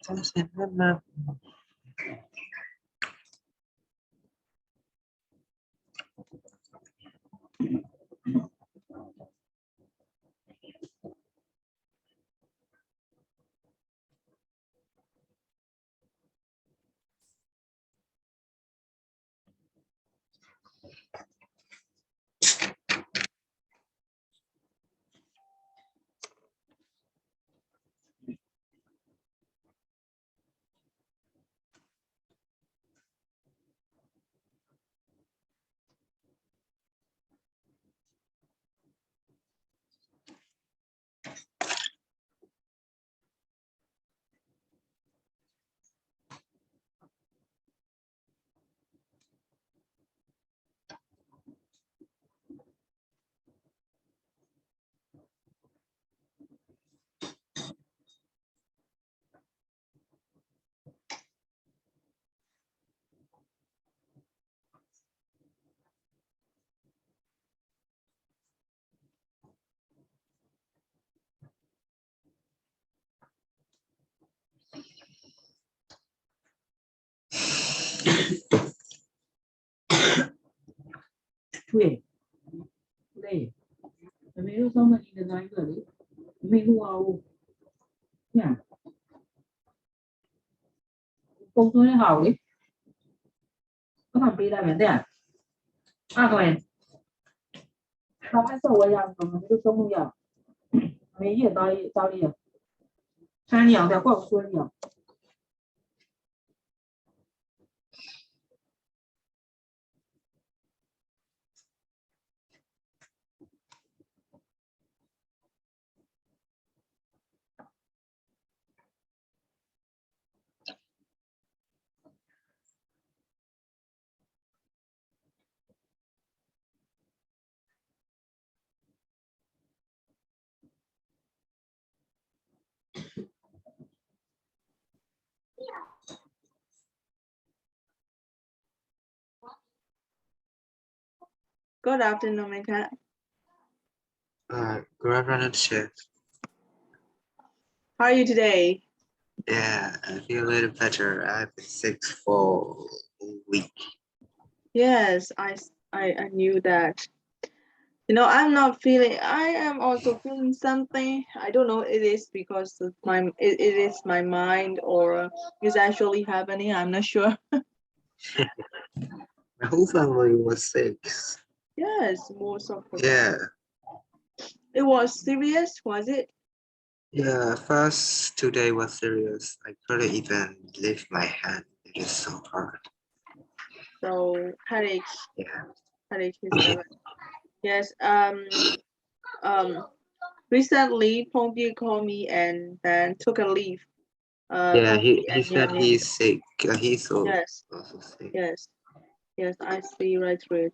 Không xem hết mà. Wait, đây. Mấy lúc sau mà nhìn được nói cửa đấy. Mình wow. Nha. Công tôi hảo đấy. Có thằng Pi ra biển đấy à? À rồi. Nó phải sổ vậy à? Còn cái sông gì à? Mấy gì tao đi à? Sao nhiều thì có xuôi nhiều. Good afternoon, Mika. Good afternoon, Chef. How are you today? Yeah, I feel a little better. I've been sick for a week. Yes, I knew that. You know, I am also feeling something. I don't know it is because of it is my mind or is actually happening. I'm not sure. My whole family was sick. Yes, most of them. Yeah. It was serious, was it? Yeah, first 2 days was serious. I couldn't even lift my hand. It is so hard. So headache. Yeah. Headache is bad. Yes. Recently, Pongbi called me and then took a leave. Yeah, he and said he's sick. He's yes, also sick. yes, I see right through it.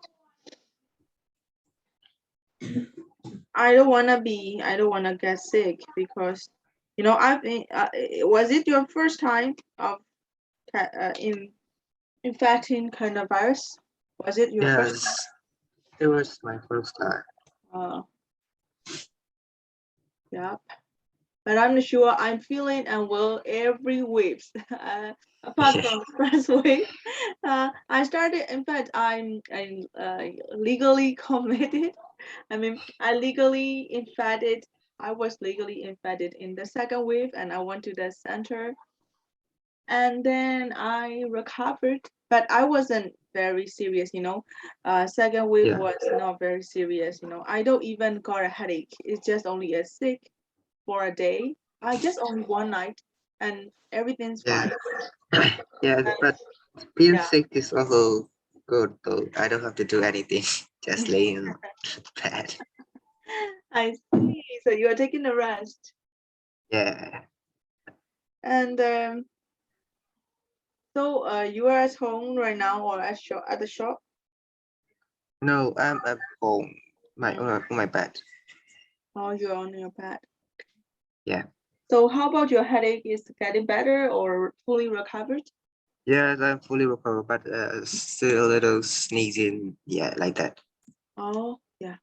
I don't wanna get sick because, you know, I've been. Was it your first time of infecting coronavirus? Was it your first time? Yes, it was my first time. Yeah. But I'm sure I'm feeling unwell every week. Apart from the first week, I started. In fact, I'm legally committed. I mean, I legally infected. I was legally infected in the second wave, and I went to the center, and then I recovered. But I wasn't very serious, you know. Second wave was not very serious, you know. I don't even got a headache. It's just only a sick for a day. I just only one night, and everything's fine. Yeah, but being sick is also good though. I don't have to do anything. Just lay in bed. I see. So you are taking a rest. Yeah. And so you are at home right now or at the shop? No, I'm at home. On my bed. Oh, you're on your bed. Yeah. So how about your headache? Is it getting better or fully recovered? Yes, I'm fully recovered, but still a little sneezing. Yeah, like that. Oh, yeah.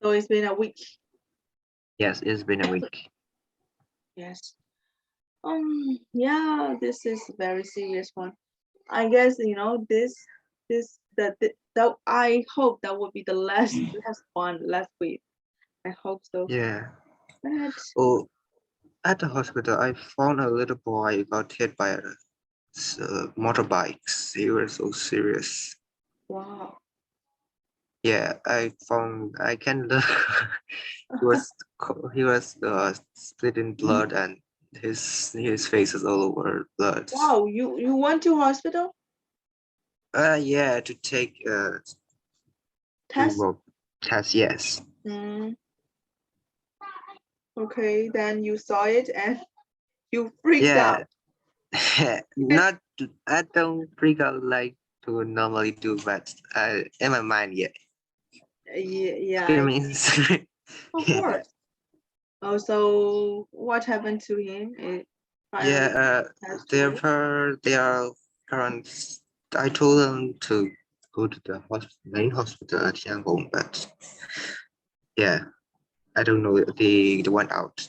So it's been a week. Yes, it's been a week. Yes. Yeah, this is a very serious one. I guess that I hope that would be the last week. I hope so. Yeah. But Oh, at the hospital, I found a little boy got hit by a motorbikes. He was so serious. wow. Yeah, I can look. He was split in blood and his face is all over blood. Wow, you went to hospital Yeah, to take test? test, yes. Mm, okay, then you saw it and you freaked Yeah. out. Not I don't freak out like to normally do, but in my mind, yeah. Yeah, yeah, Screaming. of Yeah. course. Oh, so what happened to him? It finally Yeah, passed away. their parents, I told them to go to the main hospital at Yangon, but yeah, I don't know, they went out.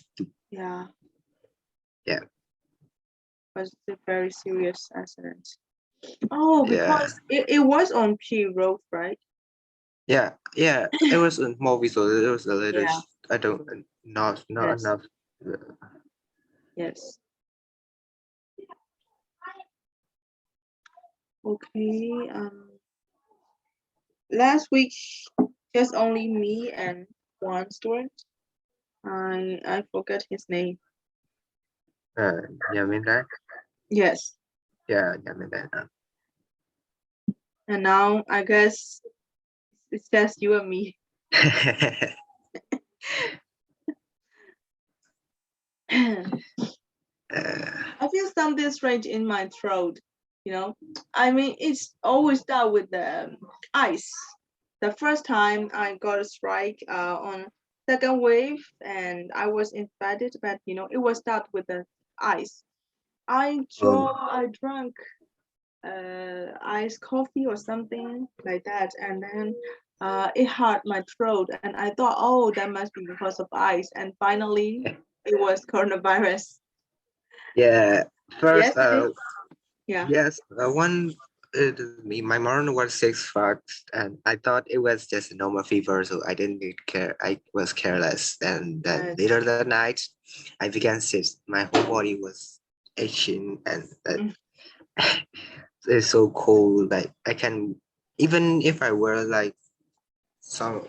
Yeah, Yeah, was a very serious accident. Oh, yeah, because it was on P Road, right? yeah, it was a movie, so it was a little, Yeah. I don't, not Yes. enough. Yes. Okay. Last week, just only me and one student. I forgot his name. Yeah, I mean that. Yes. Yeah, I mean that. And now I guess it's just you and me. I feel something strange in my throat. I mean, it's always start with the ice. The first time I got a strike on second wave and I was infected, but it was start with the ice. Oh, I drank iced coffee or something like that, and then it hurt my throat, and I thought, oh, that must be because of ice, and finally it was coronavirus. yeah. First, Yesterday, yeah. yes, my mom was 6 bucks, and I thought it was just a normal fever, so I didn't need care. I was careless, and then Yes. later that night, I began sick. My whole body was itching, and Mm. it's so cold. Like I can, even if I wear like some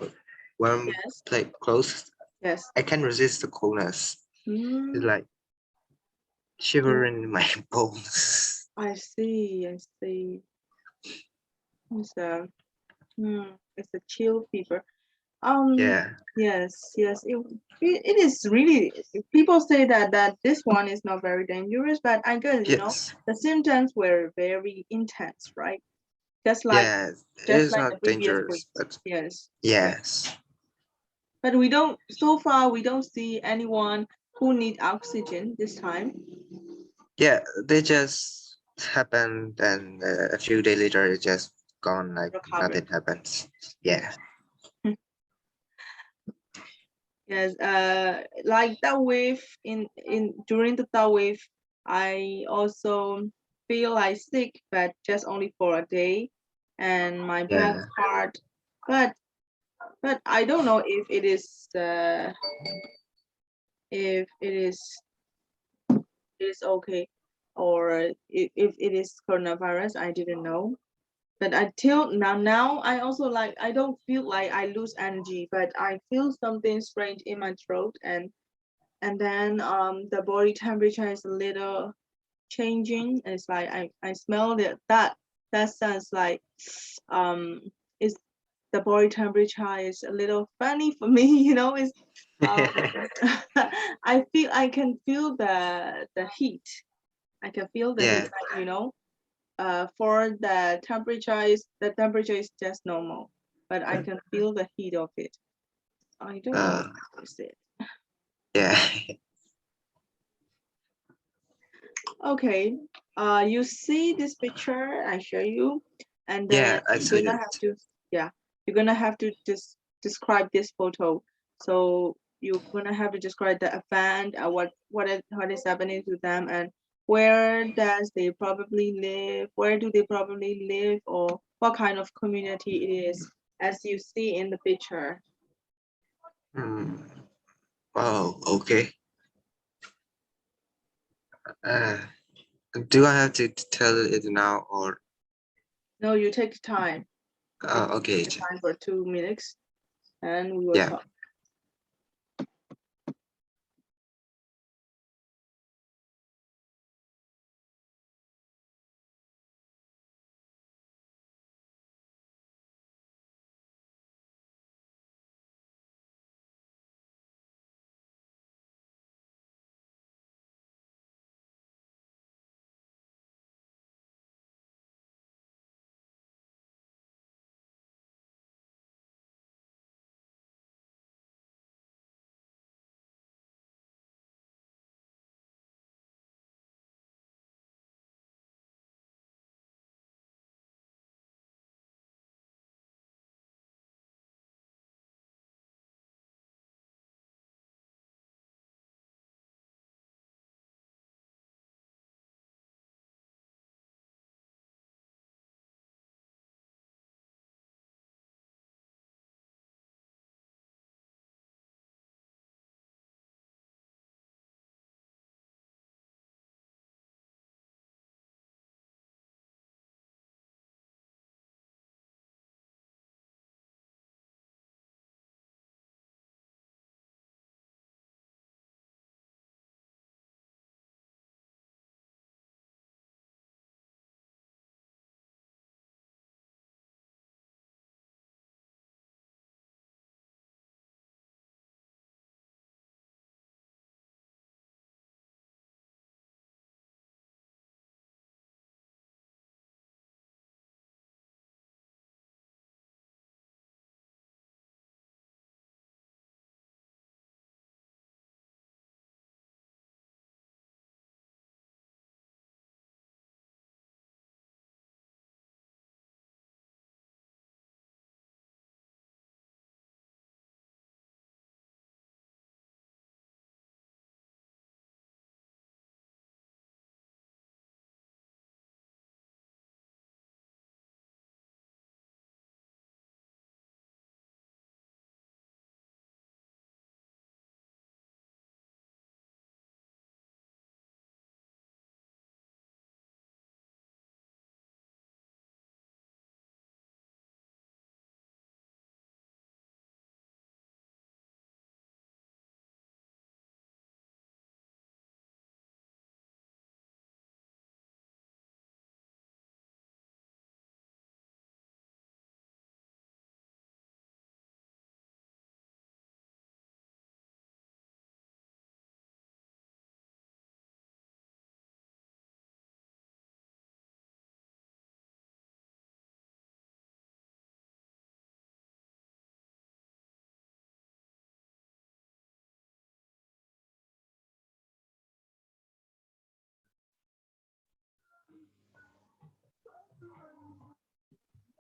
warm Yes. like clothes, Yes. I can resist the coldness. It's Mm, like yeah, shivering in my bones. I see. I see. It's a it's a chill fever. Um, Yeah. yes, yes. It is really. People say that this one is not very dangerous, but I guess Yes. the symptoms were very intense, right? Just like Yeah, it just is like the not previous dangerous, weeks. but Yes, yes. yes. But we don't. So far, we don't see anyone who need oxygen this time. Yeah, they just happened, and a few days later, it just gone like Recovered. nothing happens. Yeah, Yes. Yes, like that wave in during the third wave, I also feel like sick, but just only for a day, and my back yeah, hurt. But I don't know if it is okay, or if it is coronavirus. I didn't know. But until now I also like I don't feel like I lose energy, but I feel something strange in my throat, and then the body temperature is a little changing. It's like I smell that sounds like um is the body temperature is a little funny for me. It's um I can feel the heat. I can feel the heat, yeah. like, for the temperature is just normal, but I can feel the heat of it. I don't know Uh, what is it. yeah, Okay, you see this picture I show you, and then yeah. I you're see gonna it. have to, yeah, you're gonna have to just describe this photo. So you're gonna have to describe the event, what is happening to them, and where does they probably live, where do they probably live, or what kind of community it is, as you see in the picture. Oh, okay. Do I have to tell it now or? No, you take time. Okay. Time for 2 minutes, and we will Yeah. talk.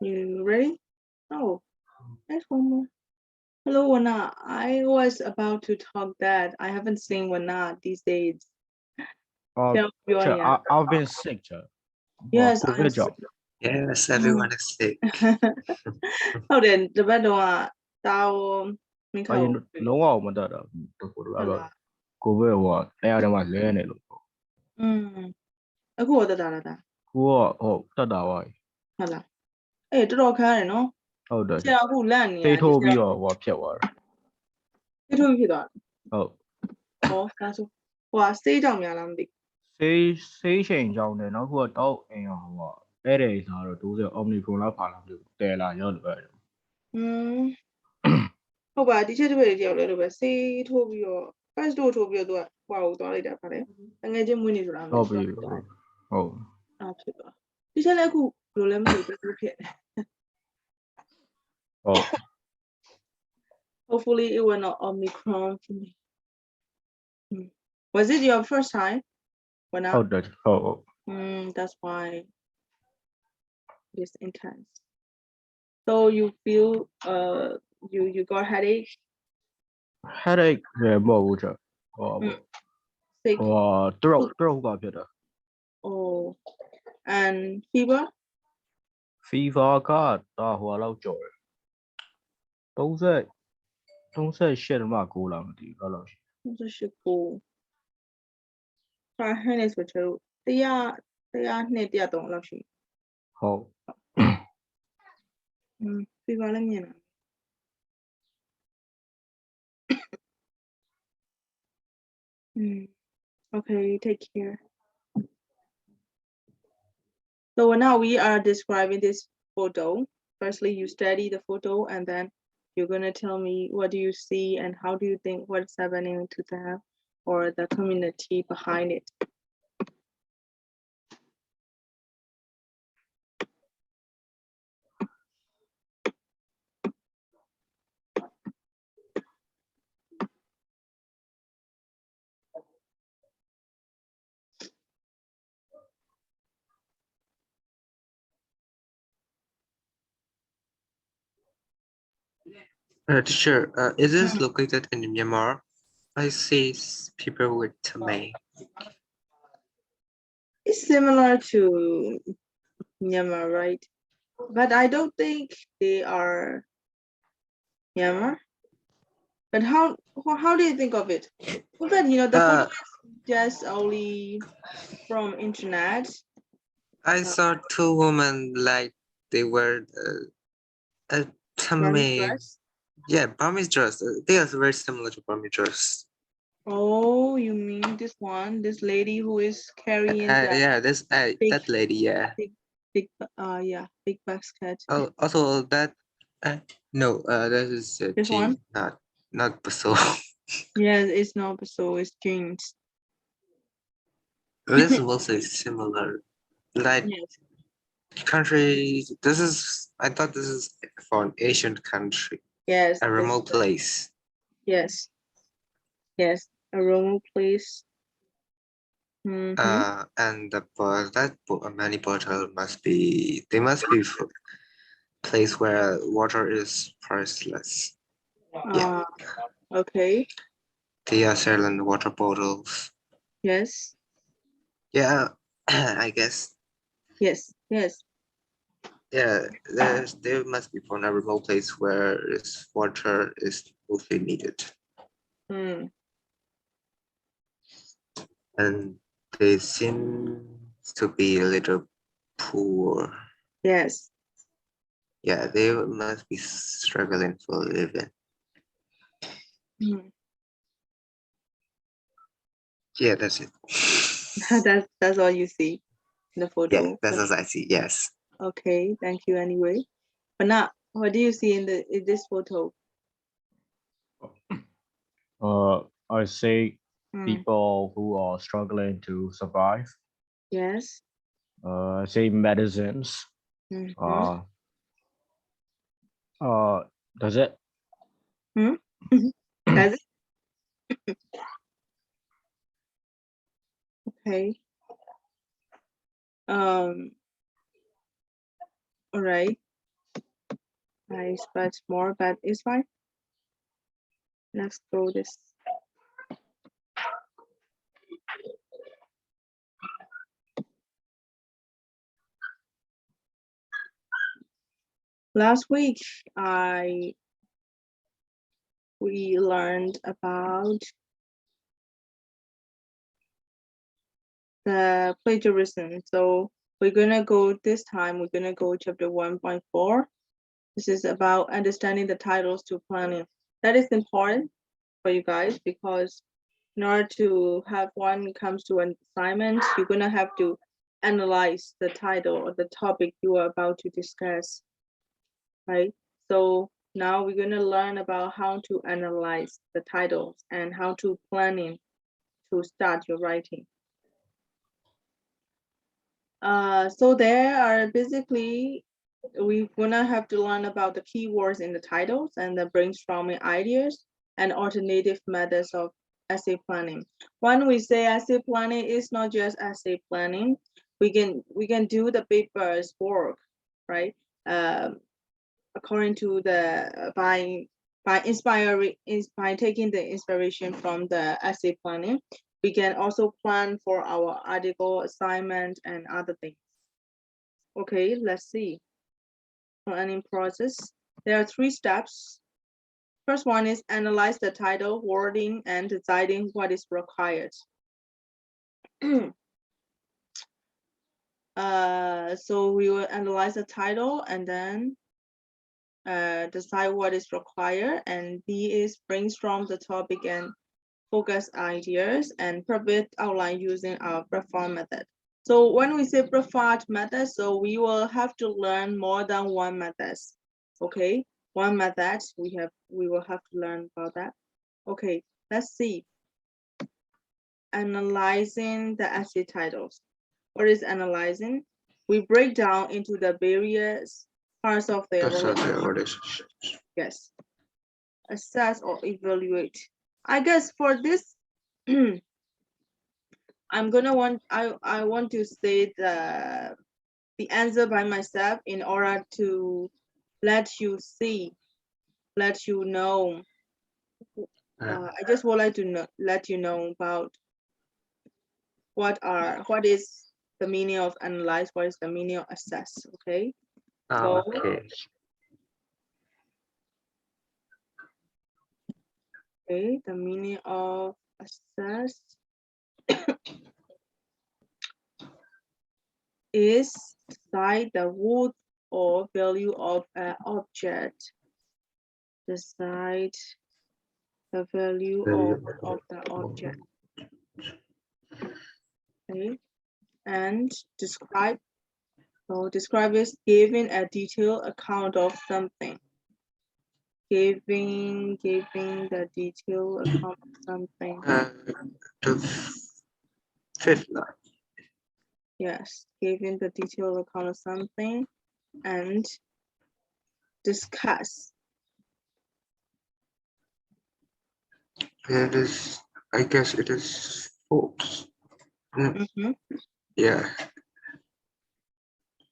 You ready? Oh, there's one more. Hello, Wana. I was about to talk that I haven't seen Wana these days. Tell me your yeah. I've been sick, Yes, I'm COVID job. Yes, everyone is sick. ဟုတ်တယ်တပတ်တော့တာကိုမင်း အ ခေါ် ရင်လုံးဝမတတ်တာတခုတကကိုဗစ်ဟိုအဲ့ရတဲ့မှာလဲနေလို့ อืมအခုတော့တက်တာလားတာ ကိုကတက်တာပါ ဟုတ်လားအေးတော်တော်ခါရတယ်နော် ဟုတ်တယ် ဆရာအခုလန့်နေ သိထိုးပြီးတော့ဖြစ်သွားတယ် သိထိုးပြီးဖြစ်သွား ဟုတ် ဟောဒါဆိုဟိုစေးကြောင်များလားမသိ ဆေးချိန်ကြောင်းတယ်နောက်ခုကတော့အိမ်ရောအဲ့ဒီစားတော့90 Omicron လောက်ပါလာလို့တဲလာရောက်လို့ပဲ ဟုတ်ပါဒီချက်တစ်ပေတယောက်လဲလို့ပဲစေးထိုးပြီးတော့ first dose ထိုးပြီးတော့သူကဟိုသွားလိုက်တာဗါလဲငယ်ချင်းမွေးနေဆိုတာဟုတ်ပြီဟုတ်ဖြစ်သွားဒီချက်လဲအခုဘယ်လိုလဲမသိဘူးဖြစ်တယ် ဟုတ် Hopefully it will not Omicron for me. Was it your first time? When I, ဟုတ်တယ်ဟုတ် that's why it's intense. So you feel you got headache? headache လည်းမဟုတ်ဘူးချက်ဟော Sick. ဟော throat ကဖြစ်တာ Oh, and fever. fever ကဟိုလောက်ကြော်တယ်38မှ9လောက်မသိဘူးလောက်ရှိ 这是不。他很那时候就100နဲ့103လောက်ရှိ ဟုတ် fever လည်းမြင်တာ Okay, take care. So now we are describing this photo. Firstly, you study the photo and then you're gonna tell me what do you see and how do you think what's happening to them or the community behind it. Teacher, is this located in Myanmar? I see people with Tamil. It's similar to Myanmar, right? But I don't think they are Myanmar. But how do you think of it? But you know, the photo is just only from internet. I saw two women like they were a Tamil. Dress. Yeah, Burmese dress. They are very similar to Burmese dress. Oh, you mean this one? This lady who is carrying that Yeah, big- that lady. Yeah. big basket. Oh, also that. No, that is This jean, one? not baso. Yes, it's not so. It's jeans. This is also similar. Like Yes. country. I thought this is for an Asian country, Yes. a remote place. Yes. Yes. A remote place. And many bottle must be place where water is priceless. Yeah. Okay. They are selling water bottles. Yes. Yeah, I guess. Yes. Yes. Yeah, there must be from a remote place where water is mostly needed. And they seem to be a little poor. Yes. Yeah, they must be struggling for a living. Yeah, that's it. That's all you see in the photo. Yeah, that's what I see. Yes. Okay, thank you anyway. But now, what do you see in this photo? I see people who are struggling to survive. Yes. I see medicines. Does it? Does it? Okay. All right. I expect more, but it's fine. Let's go this. Last week, we learned about the plagiarism. So we're gonna go this time. We're gonna go chapter 1.4. This is about understanding the titles to planning. That is important for you guys because in order to have one comes to an assignment, you're gonna have to analyze the title or the topic you are about to discuss, right? So now we're gonna learn about how to analyze the titles and how to planning to start your writing. So there are basically we're gonna have to learn about the keywords in the titles and the brainstorming ideas and alternative methods of essay planning. When we say essay planning, it's not just essay planning. We can do the paper's work, right? According to the by by taking the inspiration from the essay planning, we can also plan for our article assignment and other things. Okay, let's see. Planning process. There are 3 steps. First one is analyze the title, wording, and deciding what is required. So we will analyze the title and then decide what is required, and B is brainstorm the topic and focus ideas and prepare outline using our preferred method. So when we say preferred method, so we will have to learn more than one method. Okay, one method we will have to learn about that. Okay, let's see. Analyzing the essay titles. What is analyzing? We break down into the various parts of their That's what the relationship. relationship. Yes. Assess or evaluate. I guess for this, I want to say the answer by myself in order to let you see, let you know. I just would like to let you know about what is the meaning of analyze, what is the meaning of assess. Okay. So, Okay. okay, the meaning of assess is decide the worth or value of an object. Decide the value of the object. Okay, and describe. So describe is giving a detailed account of something. Giving the detailed account of something. The 5th line. Yes, giving the detailed account of something, and discuss. It is, I guess it is 4th. Yeah.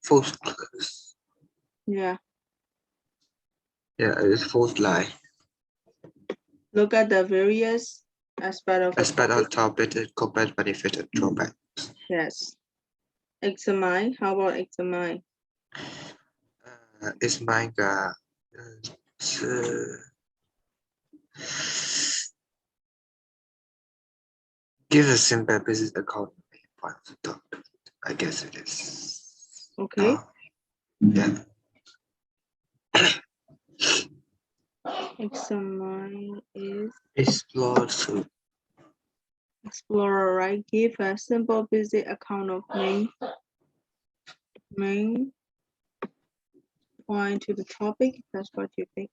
4th class. Yeah. Yeah, it is 4th line. Look at the various aspects of topic, compared benefit and drawback. Yes. Examine. How about examine? Is mine give a simple business account. I guess it is. Okay. Yeah. Examine is Explore. explorer, right? Give a simple basic account of main point to the topic. That's what you think.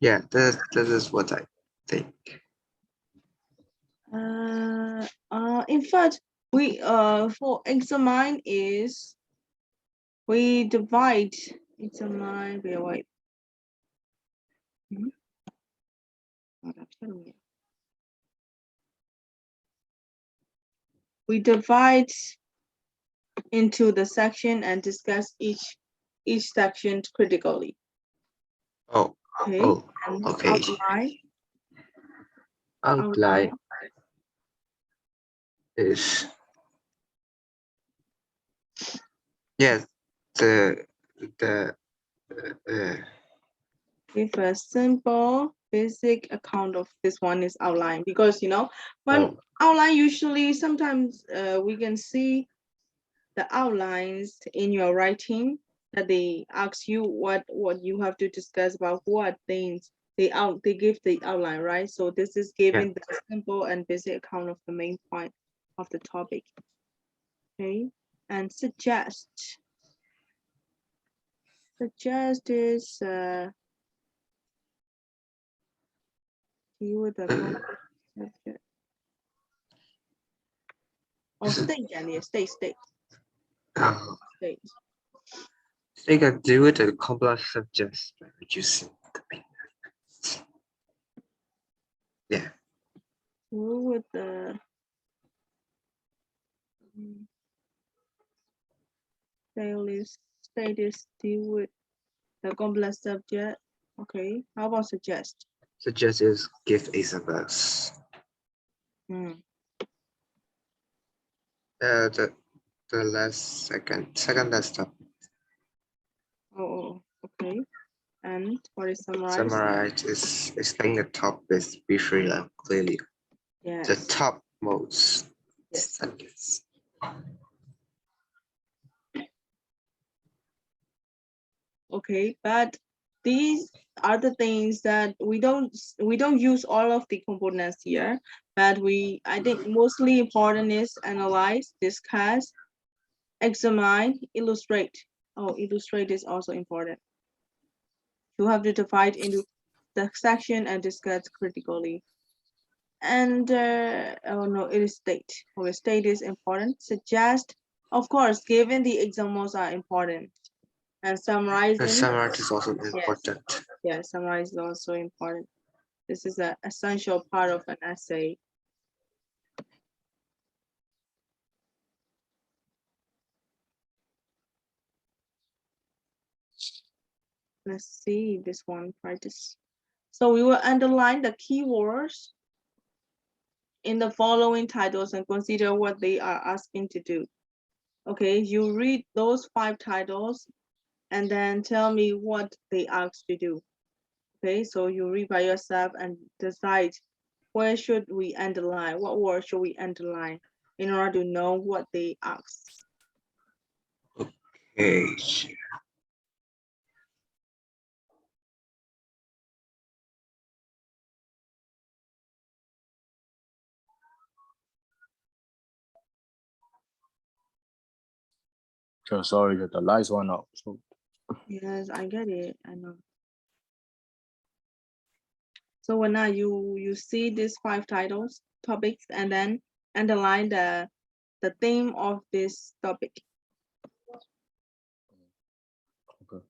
Yeah, that is what I think. In fact, we for examine is we divide examine. Wait. We divide into the section and discuss each section critically. Oh. Okay. Oh. And Okay. Outline is, yes, the give a simple basic account of this one is outline, because when outline, usually sometimes we can see the outlines in your writing that they ask you what you have to discuss about, what things they give the outline, right? So this is giving the simple and basic account of the main point of the topic. Okay, and suggest is deal with the subject. Or state, state. State. They can do it a complex subjects by reducing the main. Yeah. Deal with the state is deal with the complex subject. Okay, how about suggest? Suggest is give examples. Mm. The last second last stop. Oh, okay. And what is summarize? Summarize is explain the topic briefly and clearly. Yes. The top most Yes. sentence. Okay, but these are the things that we don't use all of the components here, but I think mostly important is analyze, discuss, examine, illustrate. Oh, illustrate is also important. You have to divide into the section and discuss critically. And oh no, illustrate. Okay, state is important. Suggest, of course, given the examples are important. And summarizing. The summary is also important. Yeah, summarize is also important. This is an essential part of an essay. Let's see this one practice. So we will underline the keywords in the following titles and consider what they are asking to do. Okay, you read those 5 titles and then tell me what they ask to do. Okay, so you read by yourself and decide where should we underline, what word should we underline in order to know what they ask. Okay. So sorry that the lights went out. So Yes, I get it. I know. So when now you see these 5 titles, topics, and then underline the theme of this topic. okay.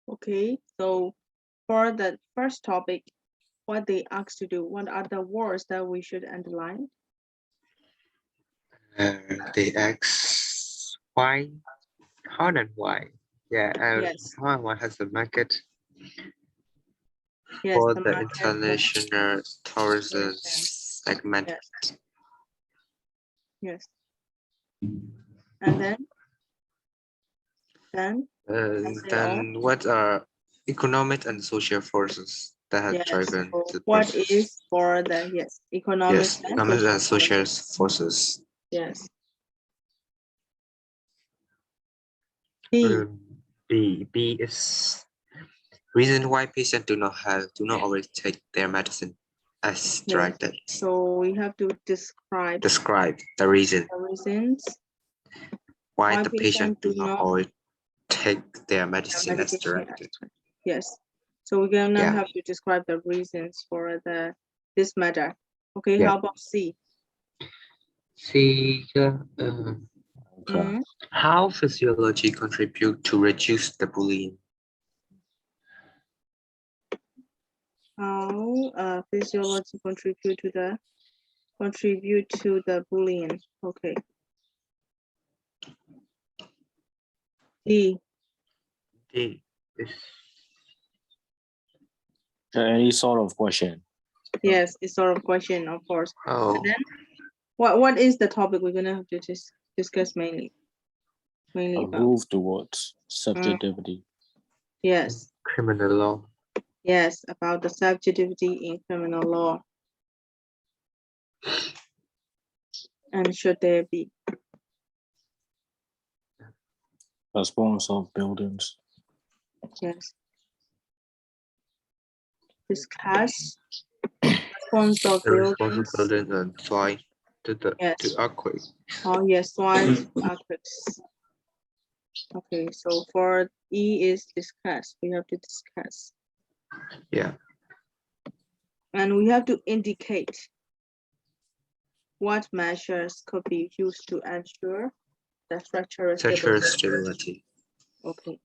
Okay, so for the first topic, what they ask to do, what are the words that we should underline? They ask why, how and why. Yeah, Yes. how and why has the market Yes, for the the market. international tourism Yes. segment. Yes. Yes. And then And say then what are economic and social forces that have yes. driven So the what process? is for the economic Yes, economic and social forces. Yes. B. B is reason why patients do not always take their medicine as directed. So we have to describe the reason the reasons why the patient do not always take their medicine as medication directed. Yes. So we're gonna Yeah. have to describe the reasons for this matter. Okay, Yeah. how about C? See, Mm, how physiology contribute to reduce the bullying? How physiology contribute to the bullying? Okay. D. D is Any sort of question. Yes, it's sort of question, of course. oh And then what is the topic we're gonna have to discuss mainly? A About? move towards subjectivity. Yes. criminal law. Yes, about the subjectivity in criminal law. And should there be? Response of buildings. Yes. Discuss response of The responsible buildings. building and fly to Yes. earthquake. Oh yes, swine earthquakes. Okay, so for E is discuss. We have to discuss. Yeah. And we have to indicate what measures could be used to ensure the structural Structural stability. stability. Okay.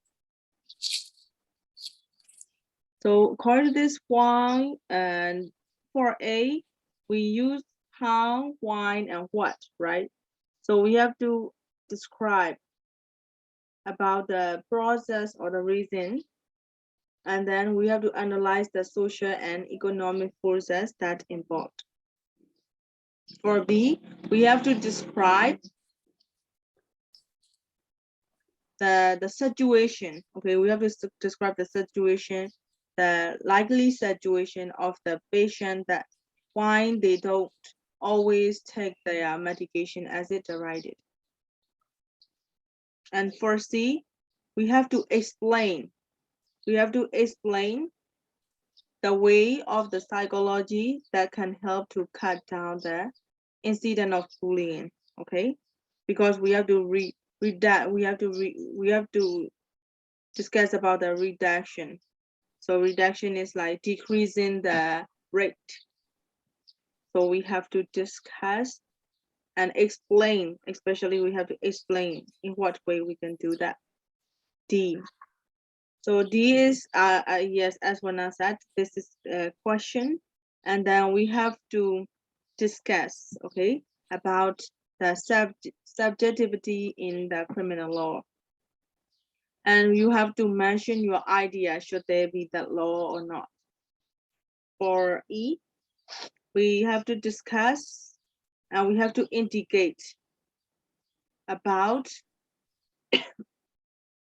So according to this one, and for A, we use how, why, and what, right? So we have to describe about the process or the reason, and then we have to analyze the social and economic forces that involved. For B, we have to describe the situation. Okay, we have to describe the situation, the likely situation of the patient that why they don't always take their medication as it directed. And for C, we have to explain. We have to explain the way of the psychology that can help to cut down the incident of bullying. Okay, because we have to read that. We have to discuss about the reduction. So reduction is like decreasing the rate. So we have to discuss and explain, especially we have to explain in what way we can do that. D. So D is, yes, as Wana said, this is a question. And then we have to discuss, okay, about the subjectivity in the criminal law. And you have to mention your idea, should there be that law or not. For E, we have to discuss and we have to indicate about,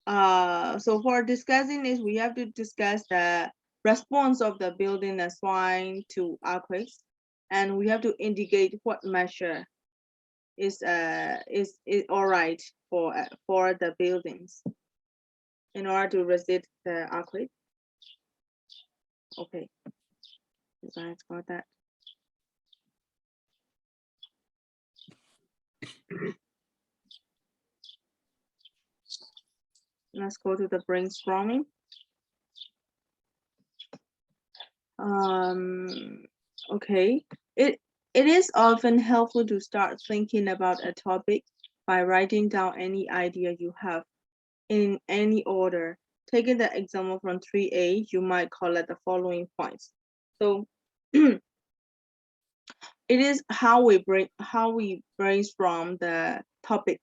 so for discussing is we have to discuss the response of the building and swine to earthquakes, and we have to indicate what measure is all right for the buildings in order to resist the earthquake. Okay, that's got that. Let's go to the brainstorming. Okay, it is often helpful to start thinking about a topic by writing down any idea you have in any order. Taking the example from 3A, you might collect the following points. So it is how we brainstorm the topic.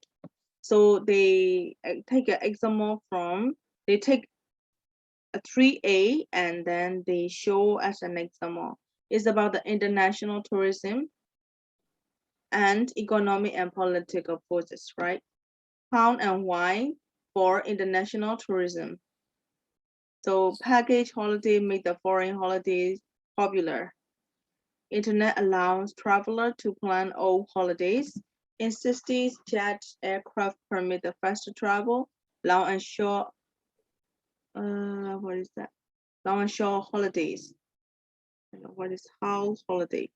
So they take an example from, they take a 3A and then they show as an example. It's about the international tourism and economic and political forces, right? How and why for international tourism. So package holiday make the foreign holidays popular. Internet allows traveler to plan all holidays. In 60s, jet aircraft permit the faster travel. Long and short, what is that? Long and short holidays. I don't know what is house holiday?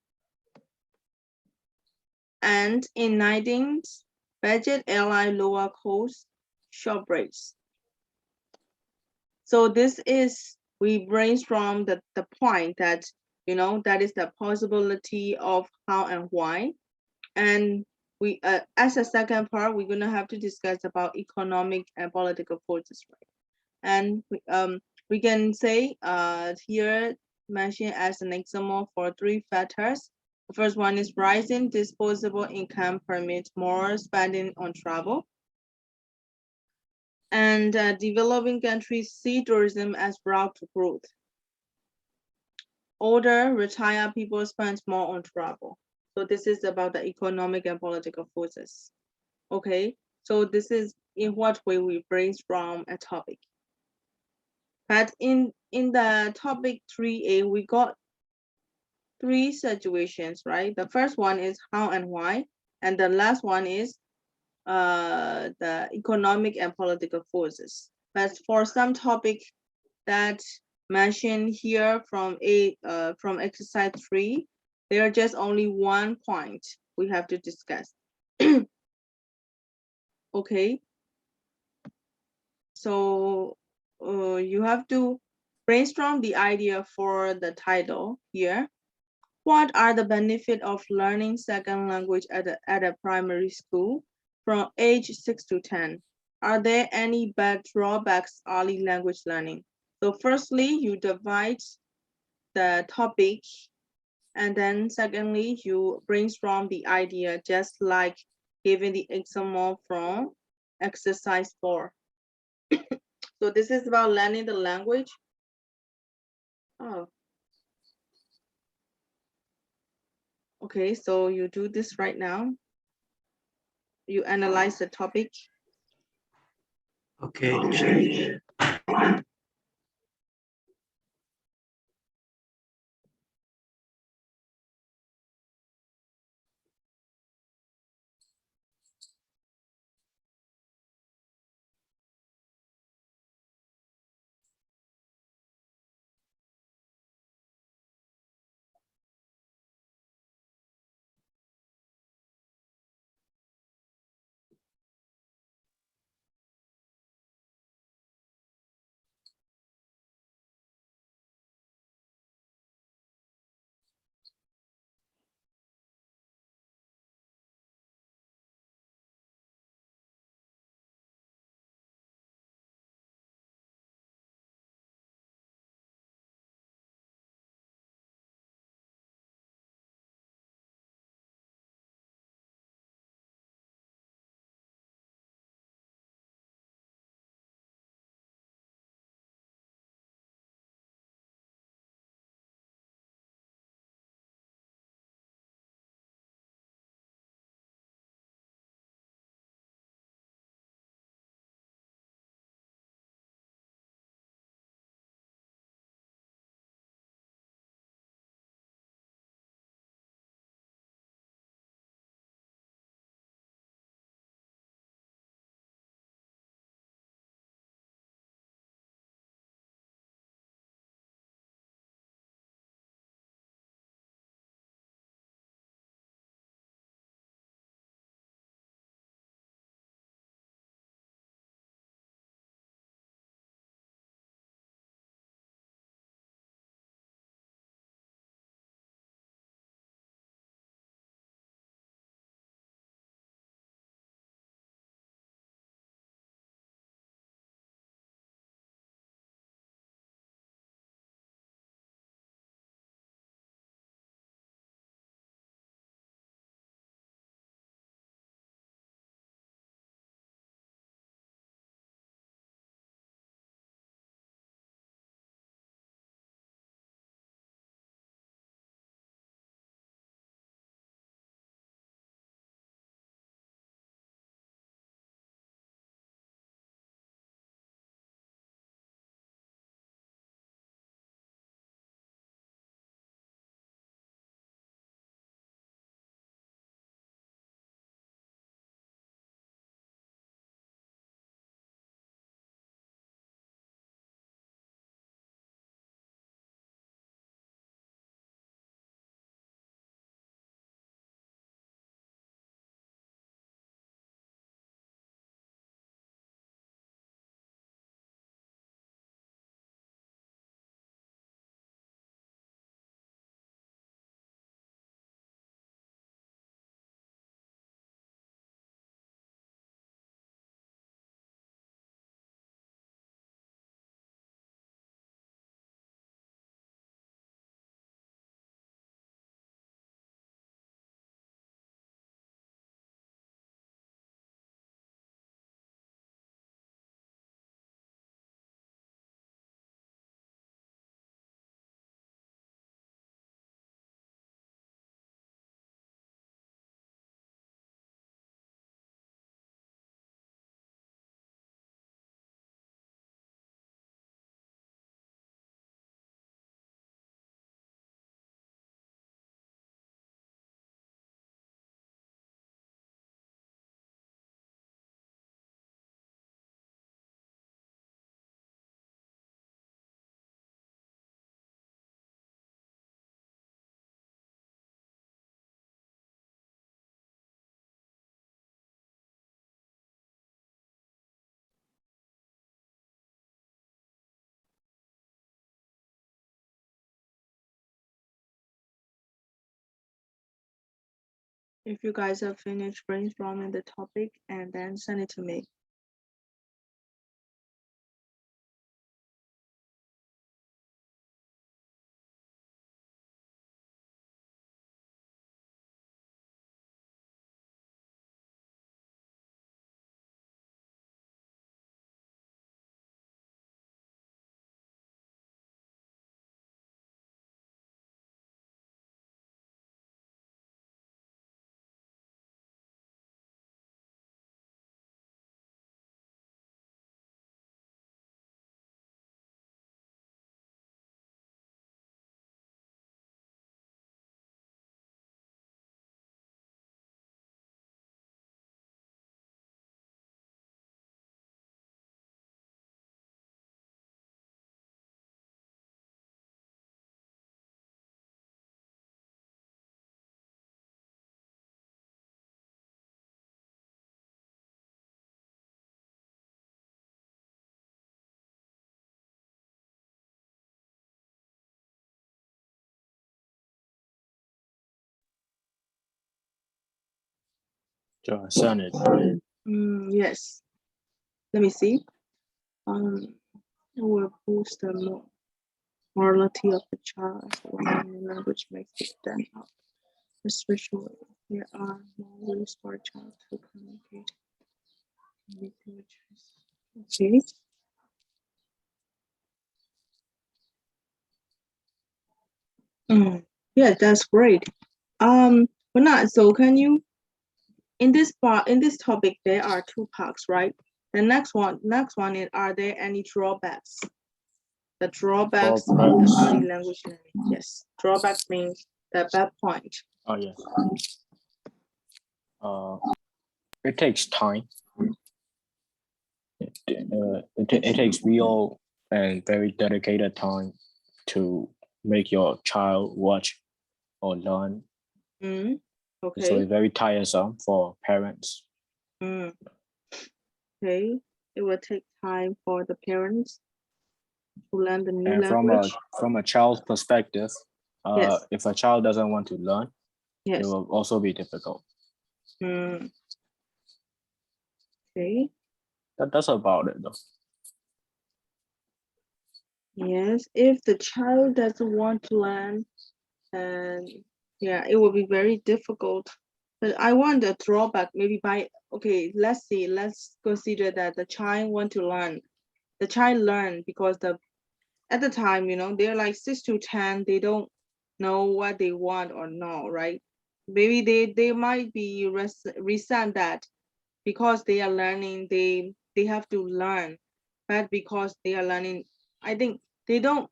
And in 19th, budget airline lower cost short breaks. So this is, we brainstorm the point that that is the possibility of how and why. And we, as a second part, we're gonna have to discuss about economic and political forces, right? And we can say here mention as an example for 3 factors. The first one is rising disposable income permits more spending on travel. And developing countries see tourism as route to growth. Older, retired people spend more on travel. So this is about the economic and political forces. Okay, so this is in what way we brainstorm a topic. But in the topic 3A, we got 3 situations, right? The first one is how and why, and the last one is the economic and political forces. But for some topic that mentioned here from exercise 3, there are just only one point we have to discuss. Okay, so you have to brainstorm the idea for the title here. What are the benefits of learning second language at a primary school from age 6 to 10? Are there any bad drawbacks early language learning? So firstly, you divide the topic, and then secondly, you brainstorm the idea, just like giving the example from exercise 4. So this is about learning the language. Oh. Okay, so you do this right now. You analyze the topic. Okay. if you guys have finished brainstorming the topic, and then send it to me. Send it. Yes. Let me see. It will boost the morality of the child as the learning language makes it stand out, especially if there are more ways for a child to communicate. Okay. Yeah, that's great. But not so. Can you in this topic there are two parts, right? The next one is, are there any drawbacks? The drawbacks of the early language learning. Yes, drawbacks means the bad point. Oh yeah. It takes time. It takes real and very dedicated time to make your child watch or learn. Okay. So it's very tiresome for parents. Okay. It will take time for the parents to learn the new And language. from a child's perspective, Yes. if a child doesn't want to learn, Yes. it will also be difficult. Okay. That's about it though. Yes, if the child doesn't want to learn, and yeah, it will be very difficult. But I want a drawback maybe okay, let's consider that the child want to learn. The child learn because at the time, they're like 6 to 10, they don't know what they want or no, right? Maybe they might be resent that because they are learning, they have to learn, but because they are learning, I think they don't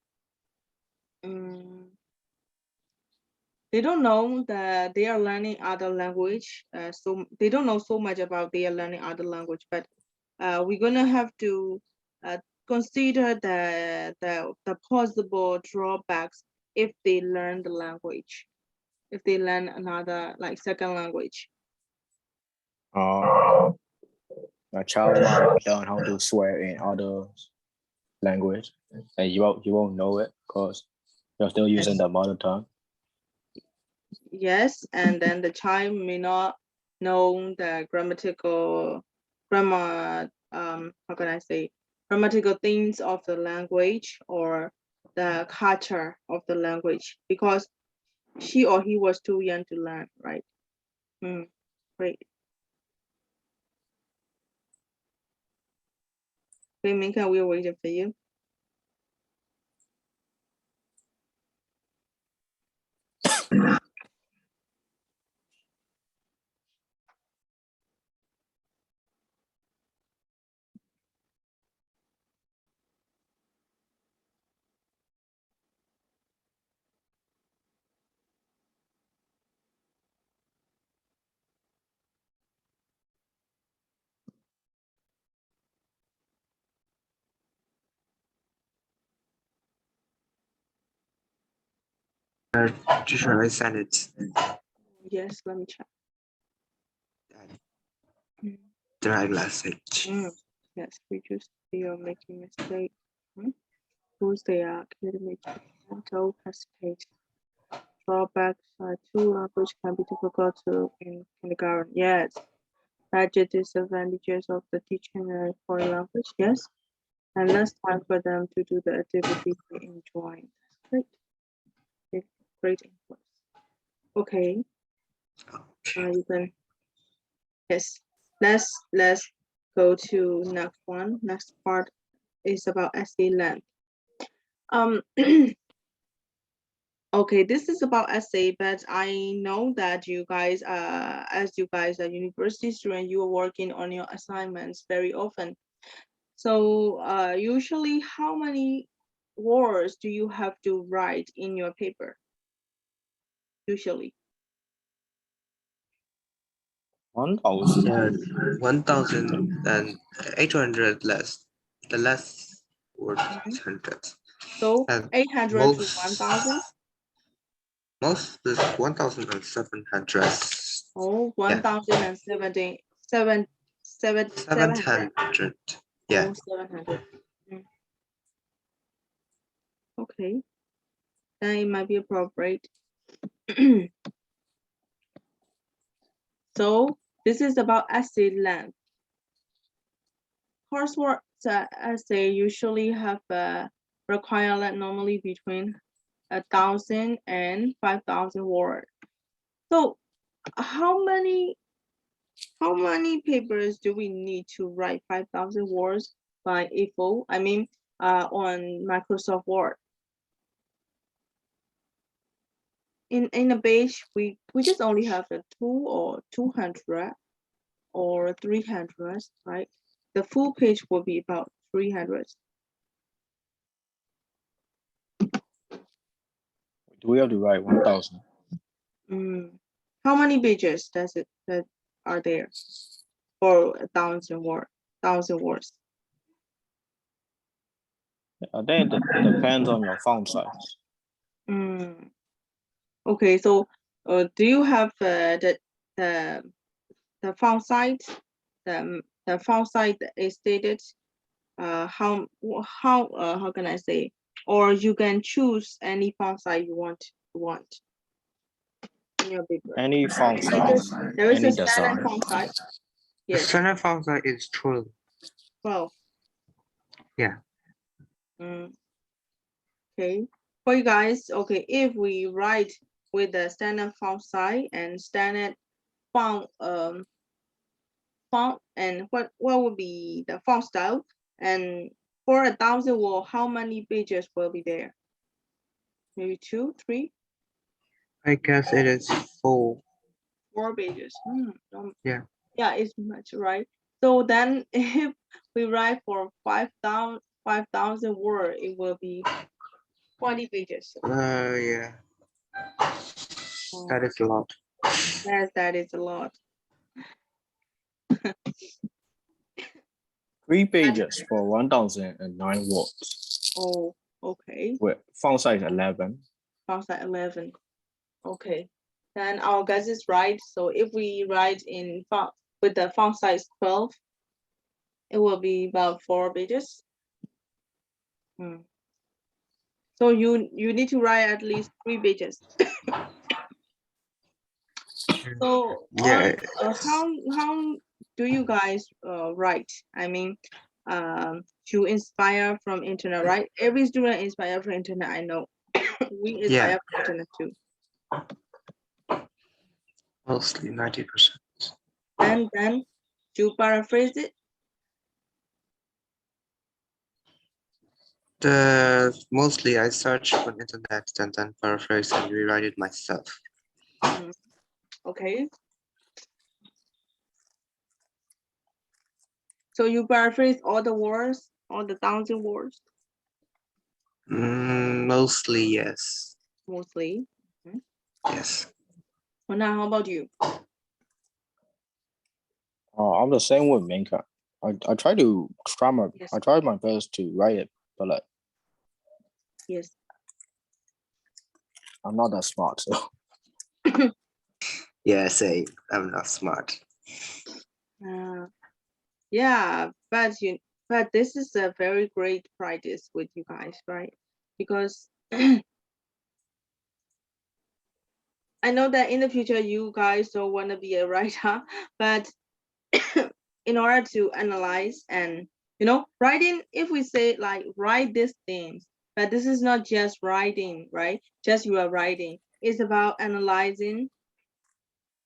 know that they are learning other language, so they don't know so much about they are learning other language. But we're gonna have to consider the possible drawbacks if they learn the language, if they learn another like second language. A child might learn how to swear in other language, and you won't know it because you're still using the mother tongue. Yes, and then the child may not know the how can I say, grammatical things of the language or the culture of the language because she or he was too young to learn, right? Great. Okay, Minka, we're waiting for you. Should I send it? Yes, let me check. Direct message. Yes, we just are making mistake. Who's the academic mental hesitate drawbacks are two language can be difficult to in kindergarten. Yes. Major disadvantages of the teaching a foreign language. Yes. And less time for them to do the activity they enjoy. Great. Great input. Okay. You can. Yes. Let's go to next one. Next part is about essay length. Okay, this is about essay, but I know that you guys, as you guys are university students, you are working on your assignments very often. So usually how many words do you have to write in your paper? Usually. 1,000. Yeah, 1,800 less. The less word is 100. So And 800 to 1,000? most is 1,700. Oh, Yeah. 1,070, 700. 700. Yeah. Oh, 700. Okay, then it might be appropriate. So this is about essay length. Coursework essay usually have a require length normally between 1,000 and 5,000 words. So how many papers do we need to write 5,000 words by IFO? I mean, on Microsoft Word. In a page, we just only have a 2 or 200 or 300, right? The full page will be about 300. Do we have to write 1,000? How many pages that are there for 1,000 words? 1,000 words. I think it depends on your font size. Okay, so do you have the font size? The font size is stated. How can I say? Or you can choose any font size you want in your paper. Any font size, There is any a standard design. font size. The Yes. standard font size is 12. 12. Yeah. Okay. For you guys, okay, if we write with the standard font size and standard font and what would be the font style, and for 1,000 word, how many pages will be there? Maybe 2, 3? I guess it is 4. 4 pages. Yeah. Yeah, it's much, right? So then if we write for 5,000 word, it will be 20 pages. Yeah. That is a lot. Yes, that is a lot. 3 pages for 1,009 words. Oh, okay. With font size 11. Font size 11. Okay. Then our guess is right. So if we write in font with the font size 12, it will be about 4 pages. So you need to write at least 3 pages. So Yeah. how do you guys write? I mean, to inspire from internet, right? Every student inspire from internet. I know. We inspire from internet too. Mostly 90%. And then to paraphrase it. Mostly I search on internet and then paraphrase and rewrite it myself. Okay. So you paraphrase all the words, all the 1,000 words? Mostly, yes. Mostly. Yes. Well, now, how about you? I'm the same with Minka. I try my best to write it, but like, yes, I'm not that smart. So Yeah, say I'm not smart. yeah, but this is a very great practice with you guys, right? Because I know that in the future you guys don't want to be a writer, but in order to analyze and writing, if we say like write these things, but this is not just writing, right? Just you are writing. It's about analyzing.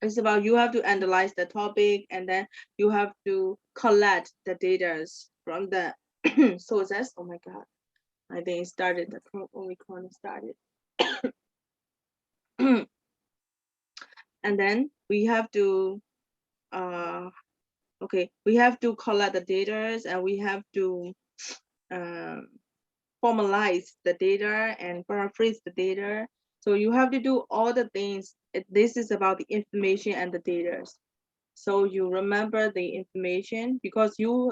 It's about you have to analyze the topic and then you have to collect the data from the sources. Oh my God, I think it started, the recording started. And then we have to we have to collect the data and we have to formalize the data and paraphrase the data. So you have to do all the things. This is about the information and the data. So you remember the information because you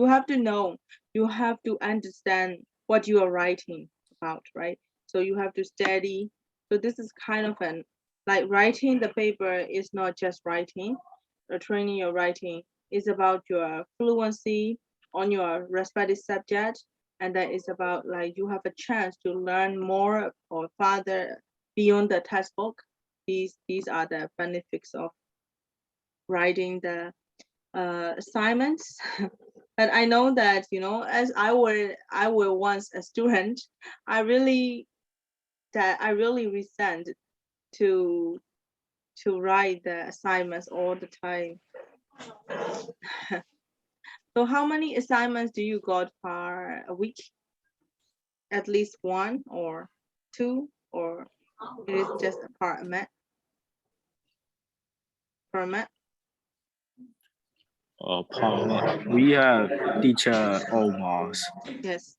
have to know, you have to understand what you are writing about, right? So you have to study. So this is kind of an like writing the paper is not just writing or training your writing. It's about your fluency on your respective subject, and that is about like you have a chance to learn more or further beyond the textbook. These are the benefits of writing the assignments. But I know that as I were once a student, I really resent to write the assignments all the time. So how many assignments do you got per a week? At least one or two, or it is just a per month? Per month? We have teacher Omar's Yes.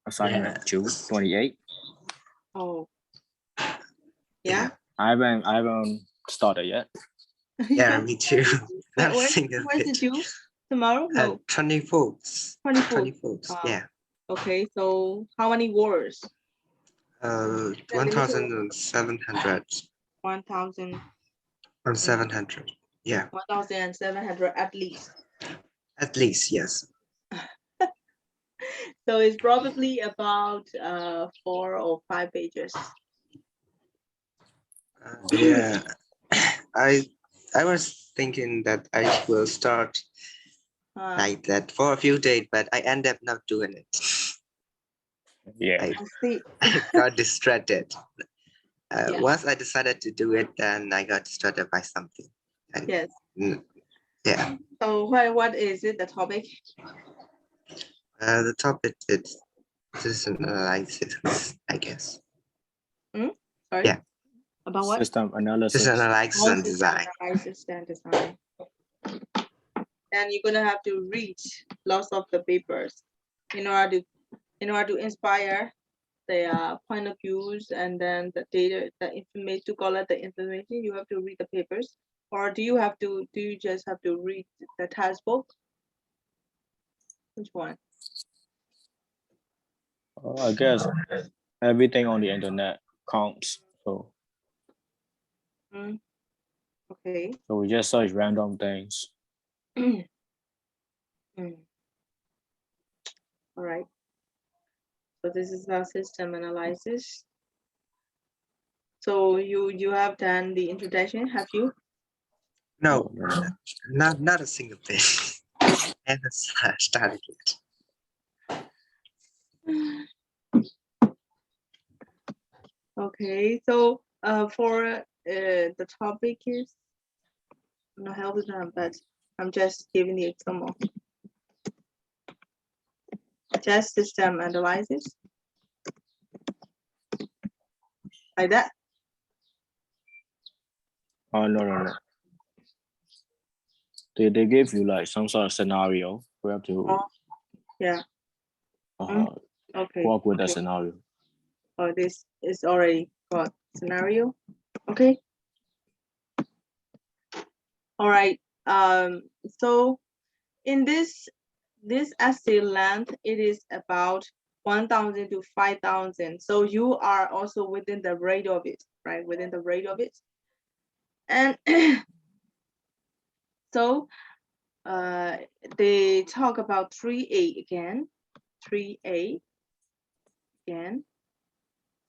assignment June 28. Oh. Yeah. Yeah. I haven't started yet. Yeah, me too. Not a When single when's bit. it due? Tomorrow? No. 24th. 24th. 24th. Wow. Yeah. Okay, so how many words? 1,700. 1,000. Or 700. Yeah. 1,700 at least. At least, yes. So it's probably about 4 or 5 pages. Yeah. I was thinking that I will start like that for a few days, but I end up not doing it. Yeah. I see. I got distracted. Yeah. Once I decided to do it, then I got distracted by something. And, Yes. Yeah. So what is it, the topic? The topic is system analysis, I guess. Sorry? Yeah. About what? System analysis. System analysis and System design. analysis and design. And you're gonna have to read lots of the papers in order to inspire the point of views, and then the data, the information, to collect the information. You have to read the papers, or do you just have to read the textbook? Which one? I guess everything on the internet counts. So Okay. so we just search random things. All right. So this is our system analysis. So you have done the introduction, have you? No, not a single thing. I haven't started yet. Okay, so for the topic is, I'm not helping them, but I'm just giving the example. Just system analysis. Like that. Oh no. They give you like some sort of scenario. We have to Yeah. Okay. work with the scenario. Oh, this is already got scenario. Okay. All right. So in this essay length, it is about 1,000 to 5,000. So you are also within the rate of it, right? Within the rate of it. And so they talk about 3A again. 3A again.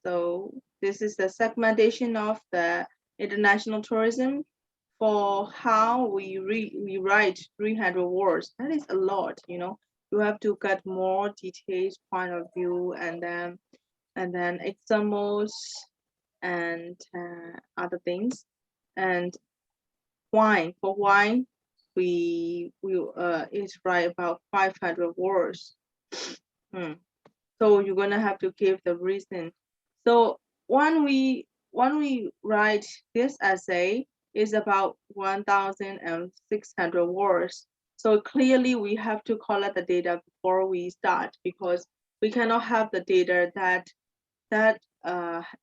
So this is the segmentation of the international tourism for how we write 300 words. That is a lot, you know. You have to get more detailed point of view, and then examples and other things. And wine, for wine, we is write about 500 words. So you're gonna have to give the reason. So when we write this essay is about 1,600 words. So clearly we have to collect the data before we start, because we cannot have the data that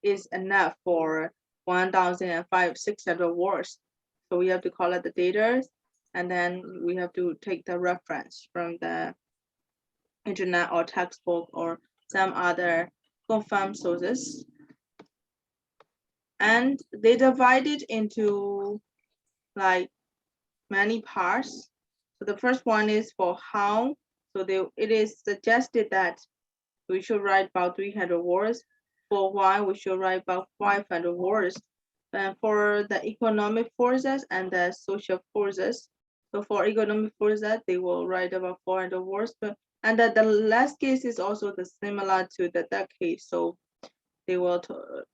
is enough for 1,600 words. So we have to collect the data, and then we have to take the reference from the internet or textbook or some other confirmed sources. And they divide it into like many parts. So the first one is for how. So it is suggested that we should write about 300 words. For why, we should write about 500 words. And for the economic forces and the social forces. So for economic forces, they will write about 400 words. And that the last case is also similar to that case. So they will